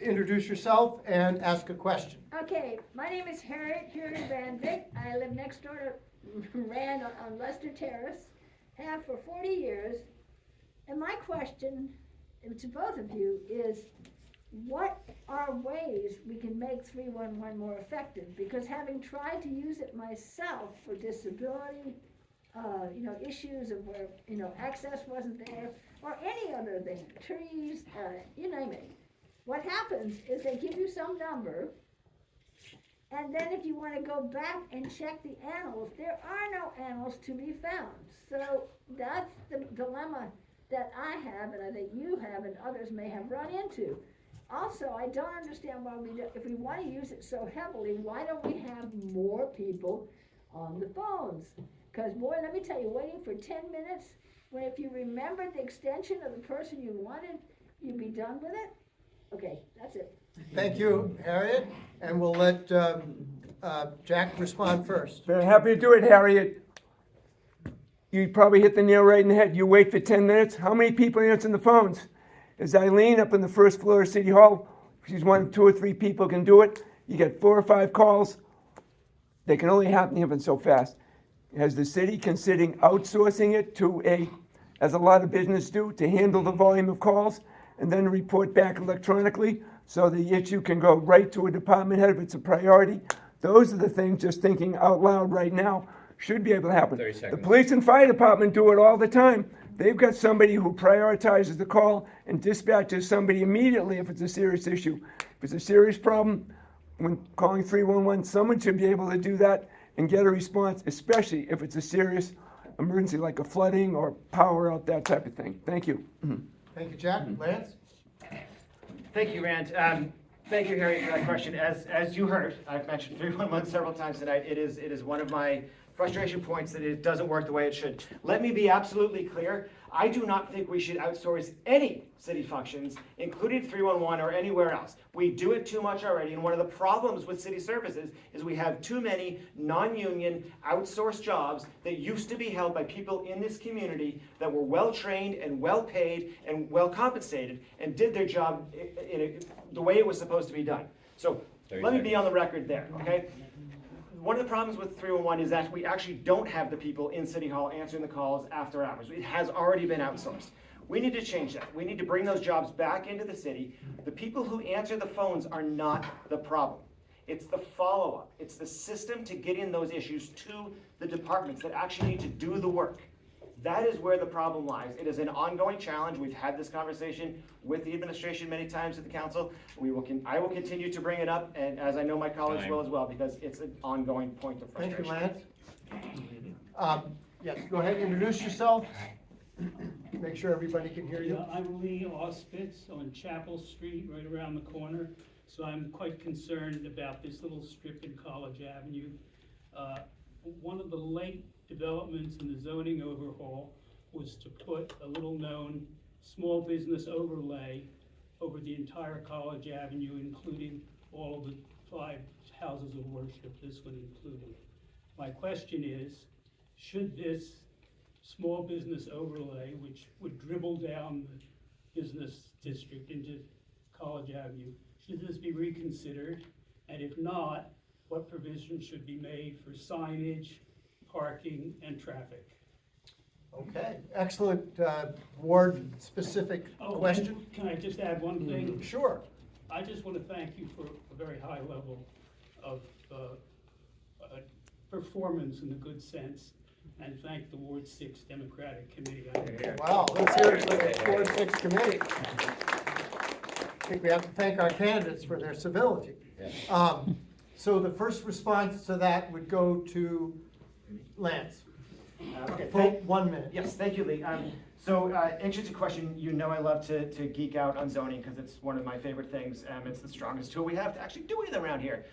Speaker 1: Introduce yourself and ask a question.
Speaker 9: Okay, my name is Harriet Van Vick. I live next door to Rand on Lester Terrace, have for 40 years. And my question to both of you is, what are ways we can make 311 more effective? Because having tried to use it myself for disability, issues of where, access wasn't there, or any other thing, trees, you name it. What happens is they give you some number, and then if you want to go back and check the annals, there are no annals to be found. So that's the dilemma that I have, and I think you have, and others may have run into. Also, I don't understand why if we want to use it so heavily, why don't we have more people on the phones? Because boy, let me tell you, waiting for 10 minutes, when if you remembered the extension of the person you wanted, you'd be done with it. Okay, that's it.
Speaker 1: Thank you, Harriet, and we'll let Jack respond first.
Speaker 3: Very happy to do it, Harriet. You probably hit the nail right in the head. You wait for 10 minutes. How many people are answering the phones? Is Eileen up on the first floor of City Hall? She's one of 2 or 3 people can do it. You get 4 or 5 calls. They can only happen so fast. Has the city considering outsourcing it to as a lot of business do, to handle the volume of calls and then report back electronically so the issue can go right to a department head if it's a priority? Those are the things, just thinking out loud right now, should be able to happen.
Speaker 8: 30
Speaker 3: The
Speaker 8: seconds.
Speaker 3: police and fire department do it all the time. They've got somebody who prioritizes the call and dispatches somebody immediately if it's a serious issue. If it's a serious problem, when calling 311, someone should be able to do that and get a response, especially if it's a serious emergency like a flooding or power out, that type of thing. Thank you.
Speaker 1: Thank you, Jack. Lance?
Speaker 2: Thank you, Rand. Thank you, Harry, for that question. As you heard, I've mentioned 311 several times tonight. It is one of my frustration points that it doesn't work the way it should. Let me be absolutely clear. I do not think we should outsource any city functions, including 311 or anywhere else. We do it too much already, and one of the problems with city services is we have too many non-union outsourced jobs that used to be held by people in this community that were well-trained and well-paid and well-compensated and did their job the way it was supposed to be done. So let me be on the record there, okay? One of the problems with 311 is that we actually don't have the people in City Hall answering the calls after hours. It has already been outsourced. We need to change that. We need to bring those jobs back into the city. The people who answer the phones are not the problem. It's the follow-up. It's the system to get in those issues to the departments that actually need to do the work. That is where the problem lies. It is an ongoing challenge. We've had this conversation with the administration many times at the council. I will continue to bring it up, and as I know my colleagues will as well, because it's an ongoing point of
Speaker 1: Thank
Speaker 2: frustration.
Speaker 1: you, Lance. Yes, go ahead, introduce yourself. Make sure everybody can hear you.
Speaker 8: Yeah, I'm Lee Auspitz on Chapel Street, right around the corner. So I'm quite concerned about this little strip in College Avenue. One of the late developments in the zoning overhaul was to put a little-known small business overlay over the entire College Avenue, including all of the 5 houses of worship, this one included. My question is, should this small business overlay, which would dribble down the business district into College Avenue, should this be reconsidered? And if not, what provisions should be made for signage, parking, and traffic?
Speaker 1: Okay, excellent ward-specific
Speaker 8: Oh,
Speaker 1: question.
Speaker 8: Can I just add one thing?
Speaker 1: Sure.
Speaker 8: I just want to thank you for a very high level of performance in the good sense, and thank the Ward 6 Democratic Committee.
Speaker 1: Wow, let's hear it for the Ward 6 committee. I think we have to thank our candidates for their civility. So the first response to that would go to Lance.
Speaker 2: Okay,
Speaker 1: For 1 minute.
Speaker 2: Yes, thank you, Lee. So, interesting question. You know I love to geek out on zoning because it's one of my favorite things. It's the strongest tool we have to actually do anything around here.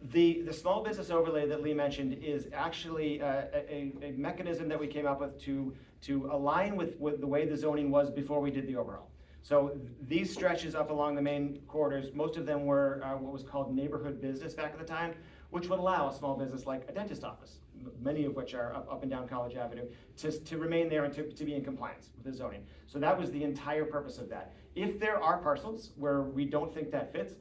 Speaker 2: The small business overlay that Lee mentioned is actually a mechanism that we came up with to align with the way the zoning was before we did the overhaul. So these stretches up along the main corridors, most of them were what was called neighborhood business back at the time, which would allow a small business like a dentist office, many of which are up and down College Avenue, to remain there and to be in compliance with the zoning. So that was the entire purpose of that. If there are parcels where we don't think that fits,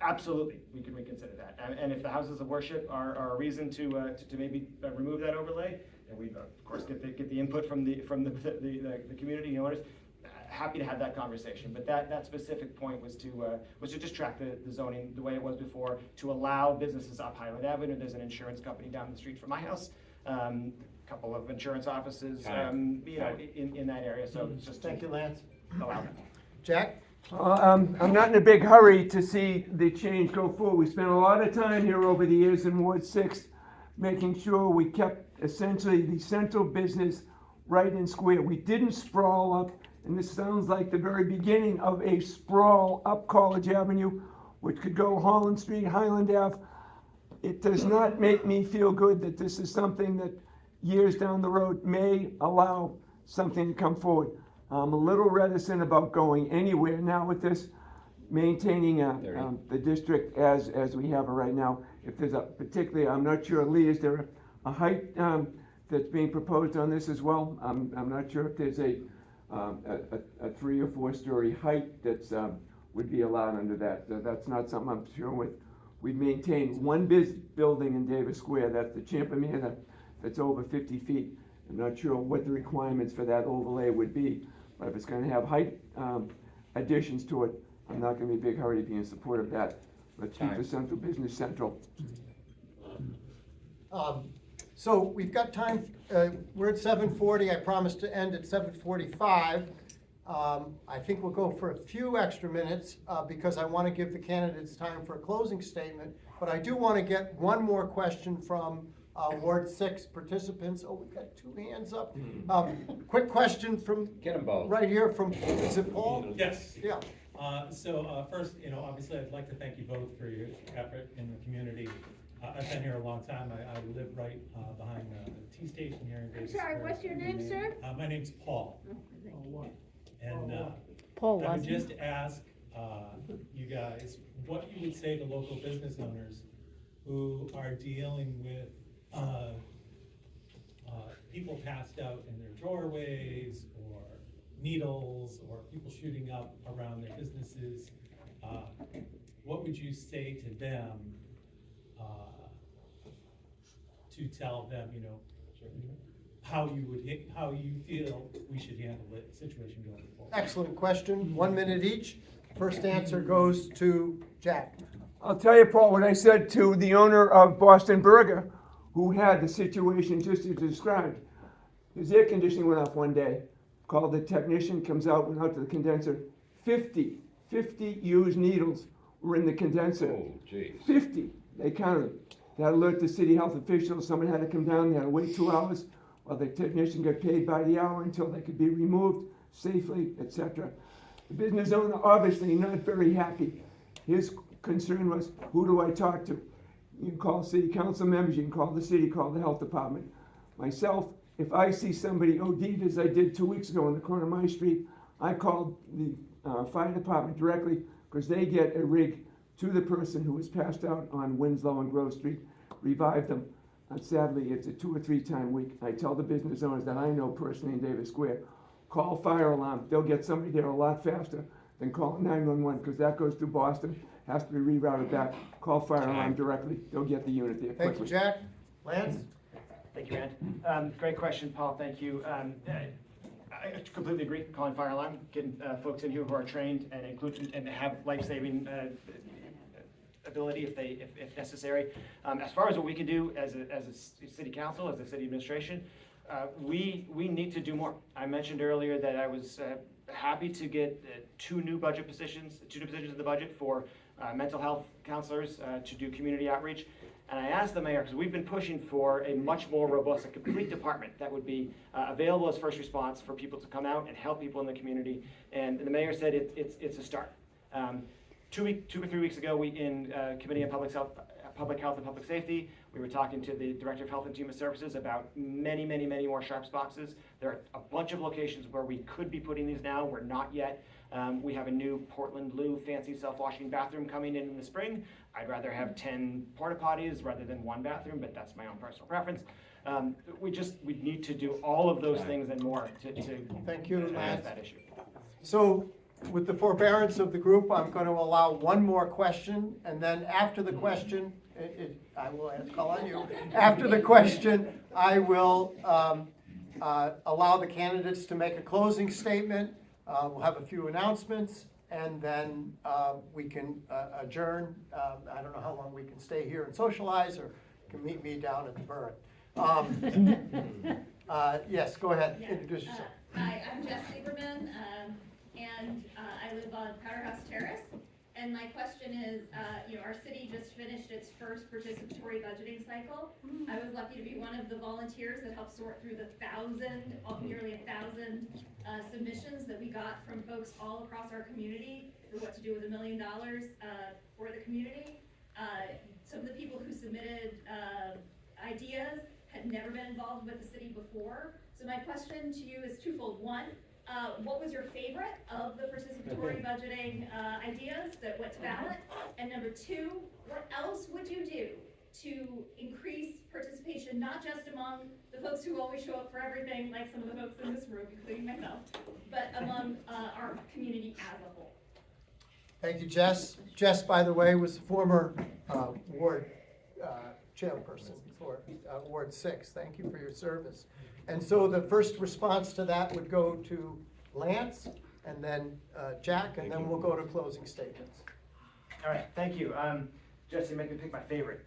Speaker 2: absolutely, we can reconsider that. And if the houses of worship are a reason to maybe remove that overlay, and we of course get the input from the community owners, happy to have that conversation. But that specific point was to just track the zoning the way it was before, to allow businesses up Highland Avenue. There's an insurance company down the street from my house, a couple of insurance offices, in that area. So it's just
Speaker 1: Thank you, Lance.
Speaker 2: allow that.
Speaker 1: Jack?
Speaker 3: I'm not in a big hurry to see the change go forward. We spent a lot of time here over the years in Ward 6, making sure we kept essentially the central business right in square. We didn't sprawl up, and this sounds like the very beginning of a sprawl up College Avenue, which could go Holland Street, Highland Ave. It does not make me feel good that this is something that years down the road may allow something to come forward. I'm a little reticent about going anywhere now with this, maintaining the district as we have it right now. If there's particularly, I'm not sure, Lee, is there a height that's being proposed on this as well? I'm not sure if there's a 3 or 4 story height that's would be allowed under that. That's not something I'm sure with. We maintain one building in Davis Square, that's the Champa that's over 50 feet. I'm not sure what the requirements for that overlay would be, but if it's gonna have height additions to it, I'm not gonna be in a big hurry to be in support of that. Let's keep the central business central.
Speaker 1: So we've got time, we're at 7:40, I promised to end at 7:45. I think we'll go for a few extra minutes because I want to give the candidates time for a closing statement, but I do want to get one more question from Ward 6 participants. Oh, we've got 2 hands up. Quick question from,
Speaker 10: Get them both.
Speaker 1: right here from, is it Paul?
Speaker 11: Yes.
Speaker 1: Yeah.
Speaker 11: First, obviously I'd like to thank you both for your effort in the community. I've been here a long time. I live right behind the T station here in
Speaker 9: I'm
Speaker 11: Davis
Speaker 9: sorry,
Speaker 11: Square.
Speaker 9: what's your name, sir?
Speaker 11: My name's Paul. And
Speaker 5: Paul
Speaker 11: I would
Speaker 5: wasn't.
Speaker 11: just ask you guys what you would say to local business owners who are dealing with people passed out in their doorways, or needles, or people shooting up around their businesses. What would you say to them to tell them, how you feel we should handle the situation going forward?
Speaker 1: Excellent question. 1 minute each. First answer goes to Jack.
Speaker 3: I'll tell you, Paul, what I said to the owner of Boston Burger, who had the situation just as described. His air conditioning went off one day, called the technician, comes out, went out to the condenser, 50 used needles were in the condenser.
Speaker 10: Oh, jeez.
Speaker 3: 50, they counted. They had to alert the city health officials, someone had to come down, they had to wait 2 hours while the technician got paid by the hour until they could be removed safely, etc. The business owner obviously not very happy. His concern was, who do I talk to? You can call city council members, you can call the city, call the health department. Myself, if I see somebody OD'd as I did 2 weeks ago on the corner of my street, I called the fire department directly, because they get a rig to the person who was passed out on Winslow and Grove Street, revive them. Sadly, it's a 2 or 3 time week. I tell the business owners that I know personally in Davis Square, call fire alarm. They'll get somebody there a lot faster than calling 911, because that goes through Boston, has to be rerouted back. Call fire alarm directly. They'll get the unit there quickly.
Speaker 1: Thank you, Jack. Lance?
Speaker 2: Thank you, Rand. Great question, Paul, thank you. I completely agree, calling fire alarm, getting folks in here who are trained and include and have life-saving ability if necessary. As far as what we can do as a city council, as a city administration, we need to do more. I mentioned earlier that I was happy to get 2 new positions in the budget for mental health counselors to do community outreach. And I asked the mayor, because we've been pushing for a much more robust, a complete department that would be available as first response for people to come out and help people in the community. And the mayor said it's a start. 2 or 3 weeks ago, we in Committee on Public Health and Public Safety, we were talking to the Director of Health and Human Services about many more Sharps boxes. There are a bunch of locations where we could be putting these now. We're not yet. We have a new Portland Loo fancy self-washing bathroom coming in the spring. I'd rather have 10 porta potties rather than 1 bathroom, but that's my own personal preference. We need to do all of those things and more to
Speaker 1: Thank you,
Speaker 2: address
Speaker 1: Lance.
Speaker 2: that issue.
Speaker 1: So, with the forbearance of the group, I'm going to allow one more question, and then after the question, I will call on you. After the question, I will allow the candidates to make a closing statement. We'll have a few announcements, and then we can adjourn. I don't know how long we can stay here and socialize, or you can meet me down at the Burn. Yes, go ahead, introduce yourself.
Speaker 12: Hi, I'm Jess Lieberman, and I live on Powerhouse Terrace. And my question is, our city just finished its first participatory budgeting cycle. I was lucky to be one of the volunteers that helped sort through the nearly 1,000 submissions that we got from folks all across our community for what to do with $1 million for the community. Some of the people who submitted ideas had never been involved with the city before. So my question to you is twofold. One, what was your favorite of the participatory budgeting ideas that went to ballot? And number 2, what else would you do to increase participation, not just among the folks who always show up for everything, like some of the folks in this room, including myself, but among our community as a whole?
Speaker 1: Thank you, Jess. Jess, by the way, was the former Ward chairperson for Ward 6. Thank you for your service. And so the first response to that would go to Lance, and then Jack, and then we'll go to closing statements.
Speaker 2: All right, thank you. Jesse, make me pick my favorite.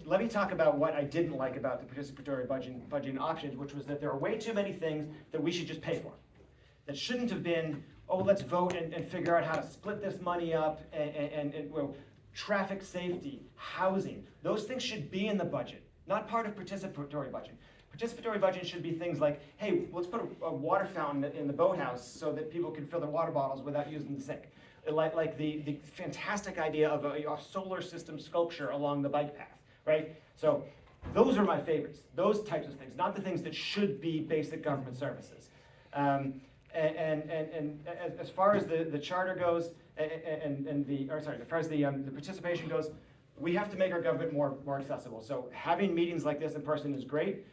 Speaker 2: Let me talk about what I didn't like about the participatory budgeting options, which was that there are way too many things that we should just pay for. That shouldn't have been, oh, let's vote and figure out how to split this money up, and well, traffic safety, housing. Those things should be in the budget, not part of participatory budget. Participatory budget should be things like, hey, let's put a water fountain in the boathouse so that people can fill their water bottles without using the sink. Like the fantastic idea of a solar system sculpture along the bike path, right? So those are my favorites, those types of things, not the things that should be basic government services. And as far as the charter goes, as far as the participation goes, we have to make our government more accessible. So having meetings like this in person is great.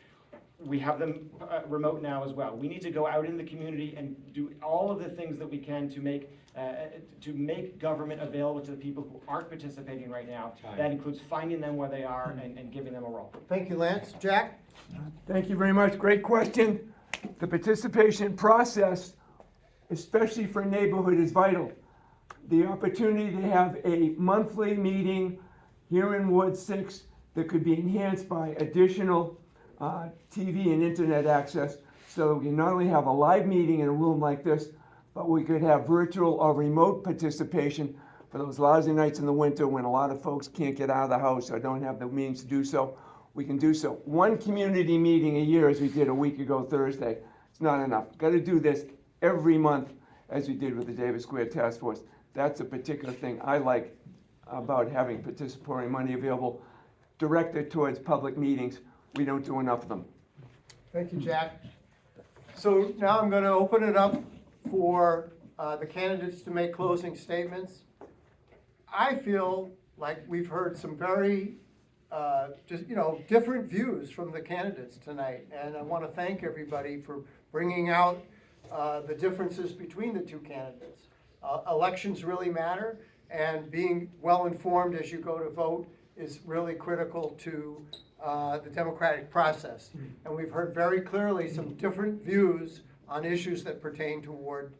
Speaker 2: We have them remote now as well. We need to go out in the community and do all of the things that we can to make government available to the people who aren't participating right now. That includes finding them where they are and giving them a role.
Speaker 1: Thank you, Lance. Jack?
Speaker 3: Thank you very much. Great question. The participation process, especially for a neighborhood, is vital. The opportunity to have a monthly meeting here in Ward 6 that could be enhanced by additional TV and internet access, so that we can not only have a live meeting in a room like this, but we could have virtual or remote participation for those lousy nights in the winter when a lot of folks can't get out of the house or don't have the means to do so. We can do so. One community meeting a year, as we did a week ago Thursday, it's not enough. Got to do this every month, as we did with the Davis Square Task Force. That's a particular thing I like about having participatory money available directed towards public meetings. We don't do enough of them.
Speaker 1: Thank you, Jack. So now I'm going to open it up for the candidates to make closing statements. I feel like we've heard some very different views from the candidates tonight, and I want to thank everybody for bringing out the differences between the two candidates. Elections really matter, and being well-informed as you go to vote is really critical to the democratic process. And we've heard very clearly some different views on issues that pertain to Ward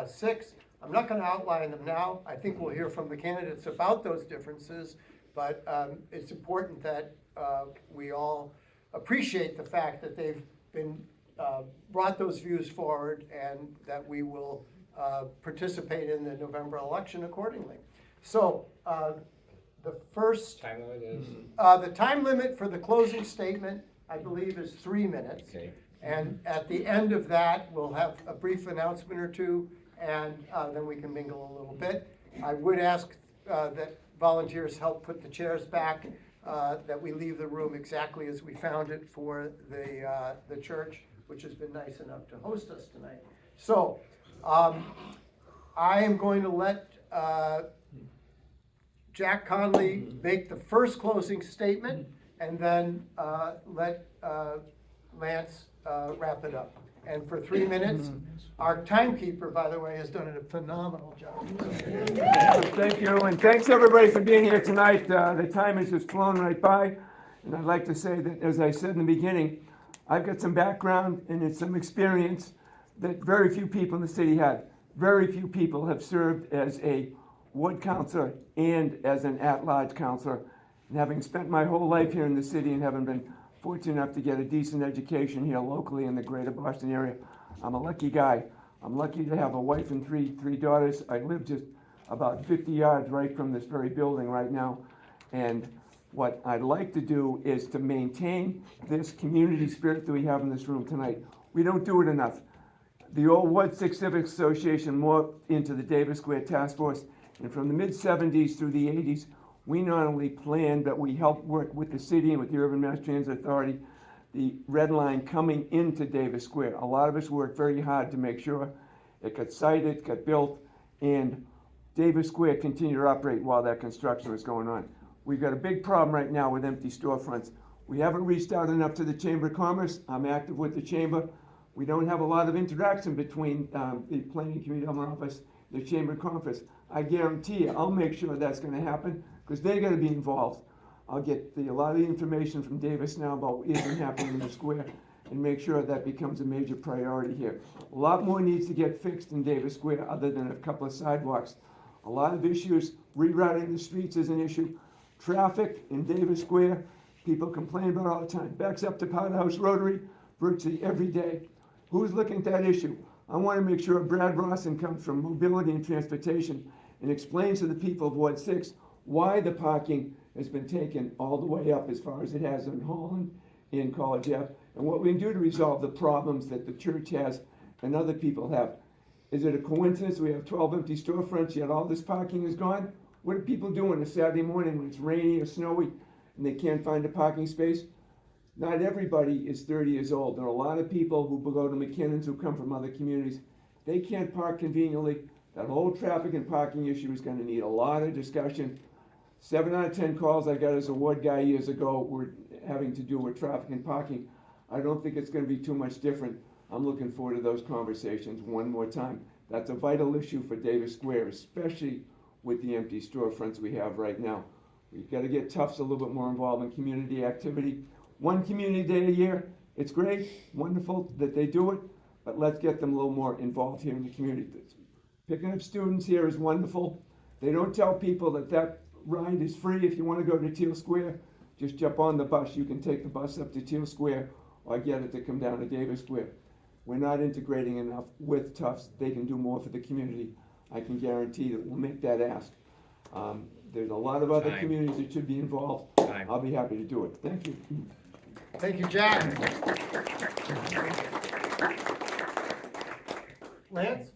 Speaker 1: 6. I'm not going to outline them now. I think we'll hear from the candidates about those differences, but it's important that we all appreciate the fact that they've been brought those views forward and that we will participate in the November election accordingly. So the first
Speaker 2: Time limit is?
Speaker 1: the time limit for the closing statement, I believe, is 3 minutes.
Speaker 2: Okay.
Speaker 1: And at the end of that, we'll have a brief announcement or two, and then we can mingle a little bit. I would ask that volunteers help put the chairs back, that we leave the room exactly as we found it for the church, which has been nice enough to host us tonight. So I am going to let Jack Connolly make the first closing statement, and then let Lance wrap it up. And for 3 minutes, our timekeeper, by the way, has done a phenomenal job.
Speaker 3: Thank you, and thanks everybody for being here tonight. The time has just flown right by, and I'd like to say that, as I said in the beginning, I've got some background and some experience that very few people in the city had. Very few people have served as a ward councilor and as an at-large councilor. And having spent my whole life here in the city and having been fortunate enough to get a decent education here locally in the greater Boston area, I'm a lucky guy. I'm lucky to have a wife and three daughters. I live just about 50 yards right from this very building right now. And what I'd like to do is to maintain this community spirit that we have in this room tonight. We don't do it enough. The old Ward6 Civic Association morphed into the Davis Square Task Force, and from the mid-70s through the 80s, we not only planned, but we helped work with the city and with the Urban Mass Transit Authority, the red line coming into Davis Square. A lot of us worked very hard to make sure it got sited, got built, and Davis Square continued to operate while that construction was going on. We've got a big problem right now with empty storefronts. We haven't reached out enough to the Chamber of Commerce. I'm active with the Chamber. We don't have a lot of interaction between the Planning Community Development Office and the Chamber of Commerce. I guarantee you, I'll make sure that's gonna happen, because they're gonna be involved. I'll get a lot of the information from Davis now about what isn't happening in the square and make sure that becomes a major priority here. A lot more needs to get fixed in Davis Square other than a couple of sidewalks. A lot of issues, rerouting the streets is an issue. Traffic in Davis Square, people complain about all the time. Backs up to Powder House Rotary virtually every day. Who's looking at that issue? I want to make sure Brad Rawson comes from Mobility and Transportation and explains to the people of Ward 6 why the parking has been taken all the way up as far as it has in Holland and College Ave, and what we can do to resolve the problems that the church has and other people have. Is it a coincidence we have 12 empty storefronts yet all this parking is gone? What are people doing a Saturday morning when it's rainy or snowy and they can't find a parking space? Not everybody is 30 years old. There are a lot of people who go to McKinnon's who come from other communities. They can't park conveniently. That whole traffic and parking issue is going to need a lot of discussion. 7 out of 10 calls I got as a ward guy years ago were having to do with traffic and parking. I don't think it's going to be too much different. I'm looking forward to those conversations one more time. That's a vital issue for Davis Square, especially with the empty storefronts we have right now. We've got to get Tufts a little bit more involved in community activity. One community day a year, it's great, wonderful that they do it, but let's get them a little more involved here in the community. Picking up students here is wonderful. They don't tell people that that ride is free if you want to go to Teal Square, just jump on the bus. You can take the bus up to Teal Square or get it to come down to Davis Square. We're not integrating enough with Tufts. They can do more for the community. I can guarantee that we'll make that ask. There's a lot of other communities that should be involved. I'll be happy to do it. Thank you.
Speaker 1: Thank you, Jack. Lance?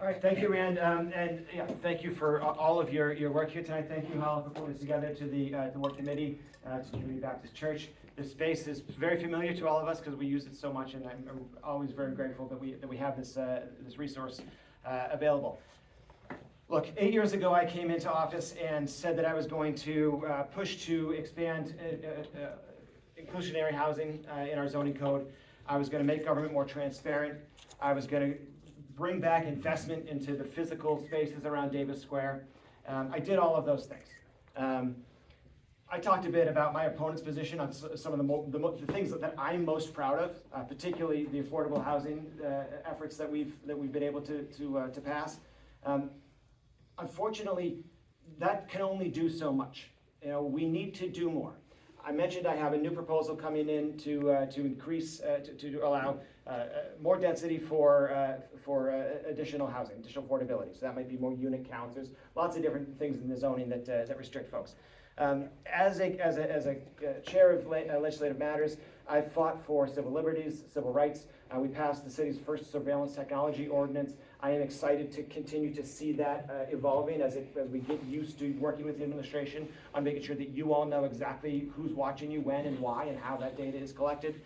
Speaker 2: All right, thank you, Rand, and yeah, thank you for all of your work here tonight. Thank you, Hal, for putting this together, to the work committee, to Community Baptist Church. This space is very familiar to all of us because we use it so much, and I'm always very grateful that we have this resource available. Look, 8 years ago, I came into office and said that I was going to push to expand inclusionary housing in our zoning code. I was going to make government more transparent. I was going to bring back investment into the physical spaces around Davis Square. I did all of those things. I talked a bit about my opponent's position on some of the things that I'm most proud of, particularly the affordable housing efforts that we've been able to pass. Unfortunately, that can only do so much. You know, we need to do more. I mentioned I have a new proposal coming in to increase, to allow more density for additional housing, additional affordability. So that might be more unit counts. There's lots of different things in the zoning that restrict folks. As a chair of legislative matters, I've fought for civil liberties, civil rights. We passed the city's first surveillance technology ordinance. I am excited to continue to see that evolving as we get used to working with the administration on making sure that you all know exactly who's watching you, when and why, and how that data is collected.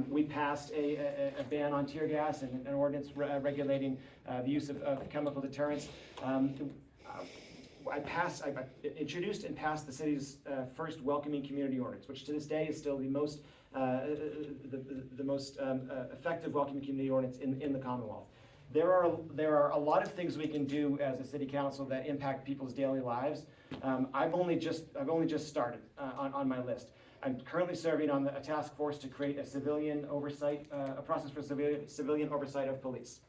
Speaker 2: We passed a ban on tear gas and an ordinance regulating the use of chemical deterrents. I introduced and passed the city's first welcoming community ordinance, which to this day is still the most effective welcoming community ordinance in the Commonwealth. There are a lot of things we can do as a city council that impact people's daily lives. I've only just started on my list. I'm currently serving on a task force to create a civilian oversight, a process for civilian oversight of police.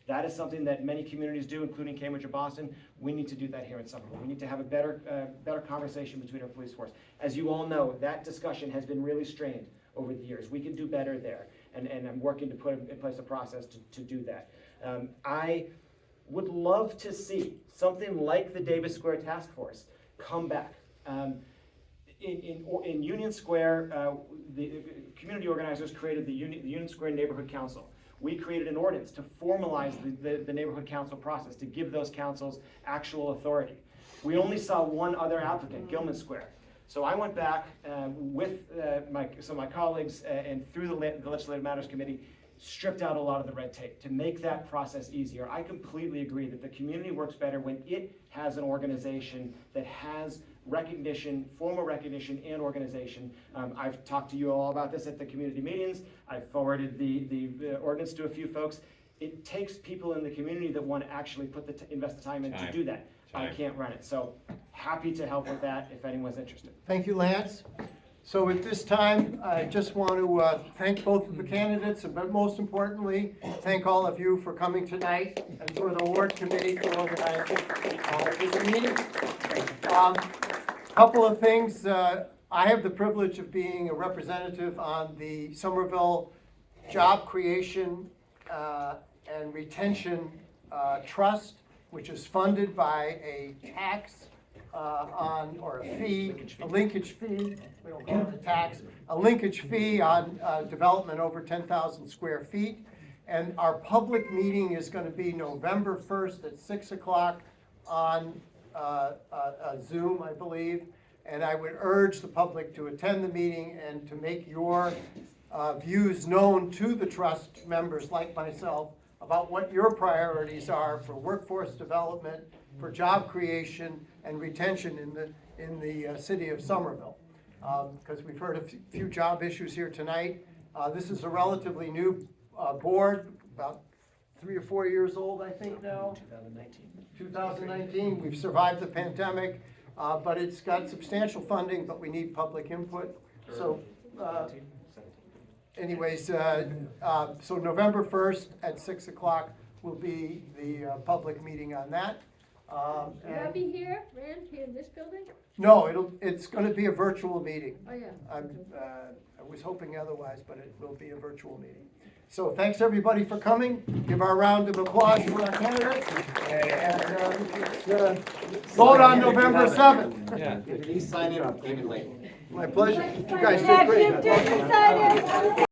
Speaker 2: That is something that many communities do, including Cambridge or Boston. We need to do that here in Somerville. We need to have a better conversation between our police force. As you all know, that discussion has been really strained over the years. We can do better there, and I'm working to put in place a process to do that. I would love to see something like the Davis Square Task Force come back. In Union Square, the community organizers created the Union Square Neighborhood Council. We created an ordinance to formalize the neighborhood council process, to give those councils actual authority. We only saw one other applicant, Gilman Square. So I went back with some of my colleagues and through the Legislative Matters Committee, stripped out a lot of the red tape to make that process easier. I completely agree that the community works better when it has an organization that has recognition, formal recognition and organization. I've talked to you all about this at the community meetings. I've forwarded the ordinance to a few folks. It takes people in the community that want to actually invest the time in to do that. I can't run it. So happy to help with that if anyone's interested.
Speaker 1: Thank you, Lance. So at this time, I just want to thank both of the candidates, but most importantly, thank all of you for coming tonight and for the Ward Committee for organizing this meeting. Couple of things. I have the privilege of being a representative on the Somerville Job Creation and Retention Trust, which is funded by a tax or a fee, a linkage fee, we don't call it a tax, a linkage fee on development over 10,000 square feet. And our public meeting is going to be November 1st at 6 o'clock on Zoom, I believe. And I would urge the public to attend the meeting and to make your views known to the trust members like myself about what your priorities are for workforce development, for job creation and retention in the city of Somerville. Because we've heard a few job issues here tonight. This is a relatively new board, about 3 or 4 years old, I think now. 2019. We've survived the pandemic, but it's got substantial funding, but we need public input. So anyways, so November 1st at 6 o'clock will be the public meeting on that.
Speaker 9: Will that
Speaker 1: And
Speaker 9: be here, Rand, here in this building?
Speaker 1: no, it's gonna be a virtual meeting.
Speaker 9: Oh, yeah.
Speaker 1: I was hoping otherwise, but it will be a virtual meeting. So thanks, everybody, for coming. Give our round of applause for our candidates. And vote on November 7th.
Speaker 2: Yeah. Please sign in, came in late.
Speaker 1: My pleasure. You guys did great.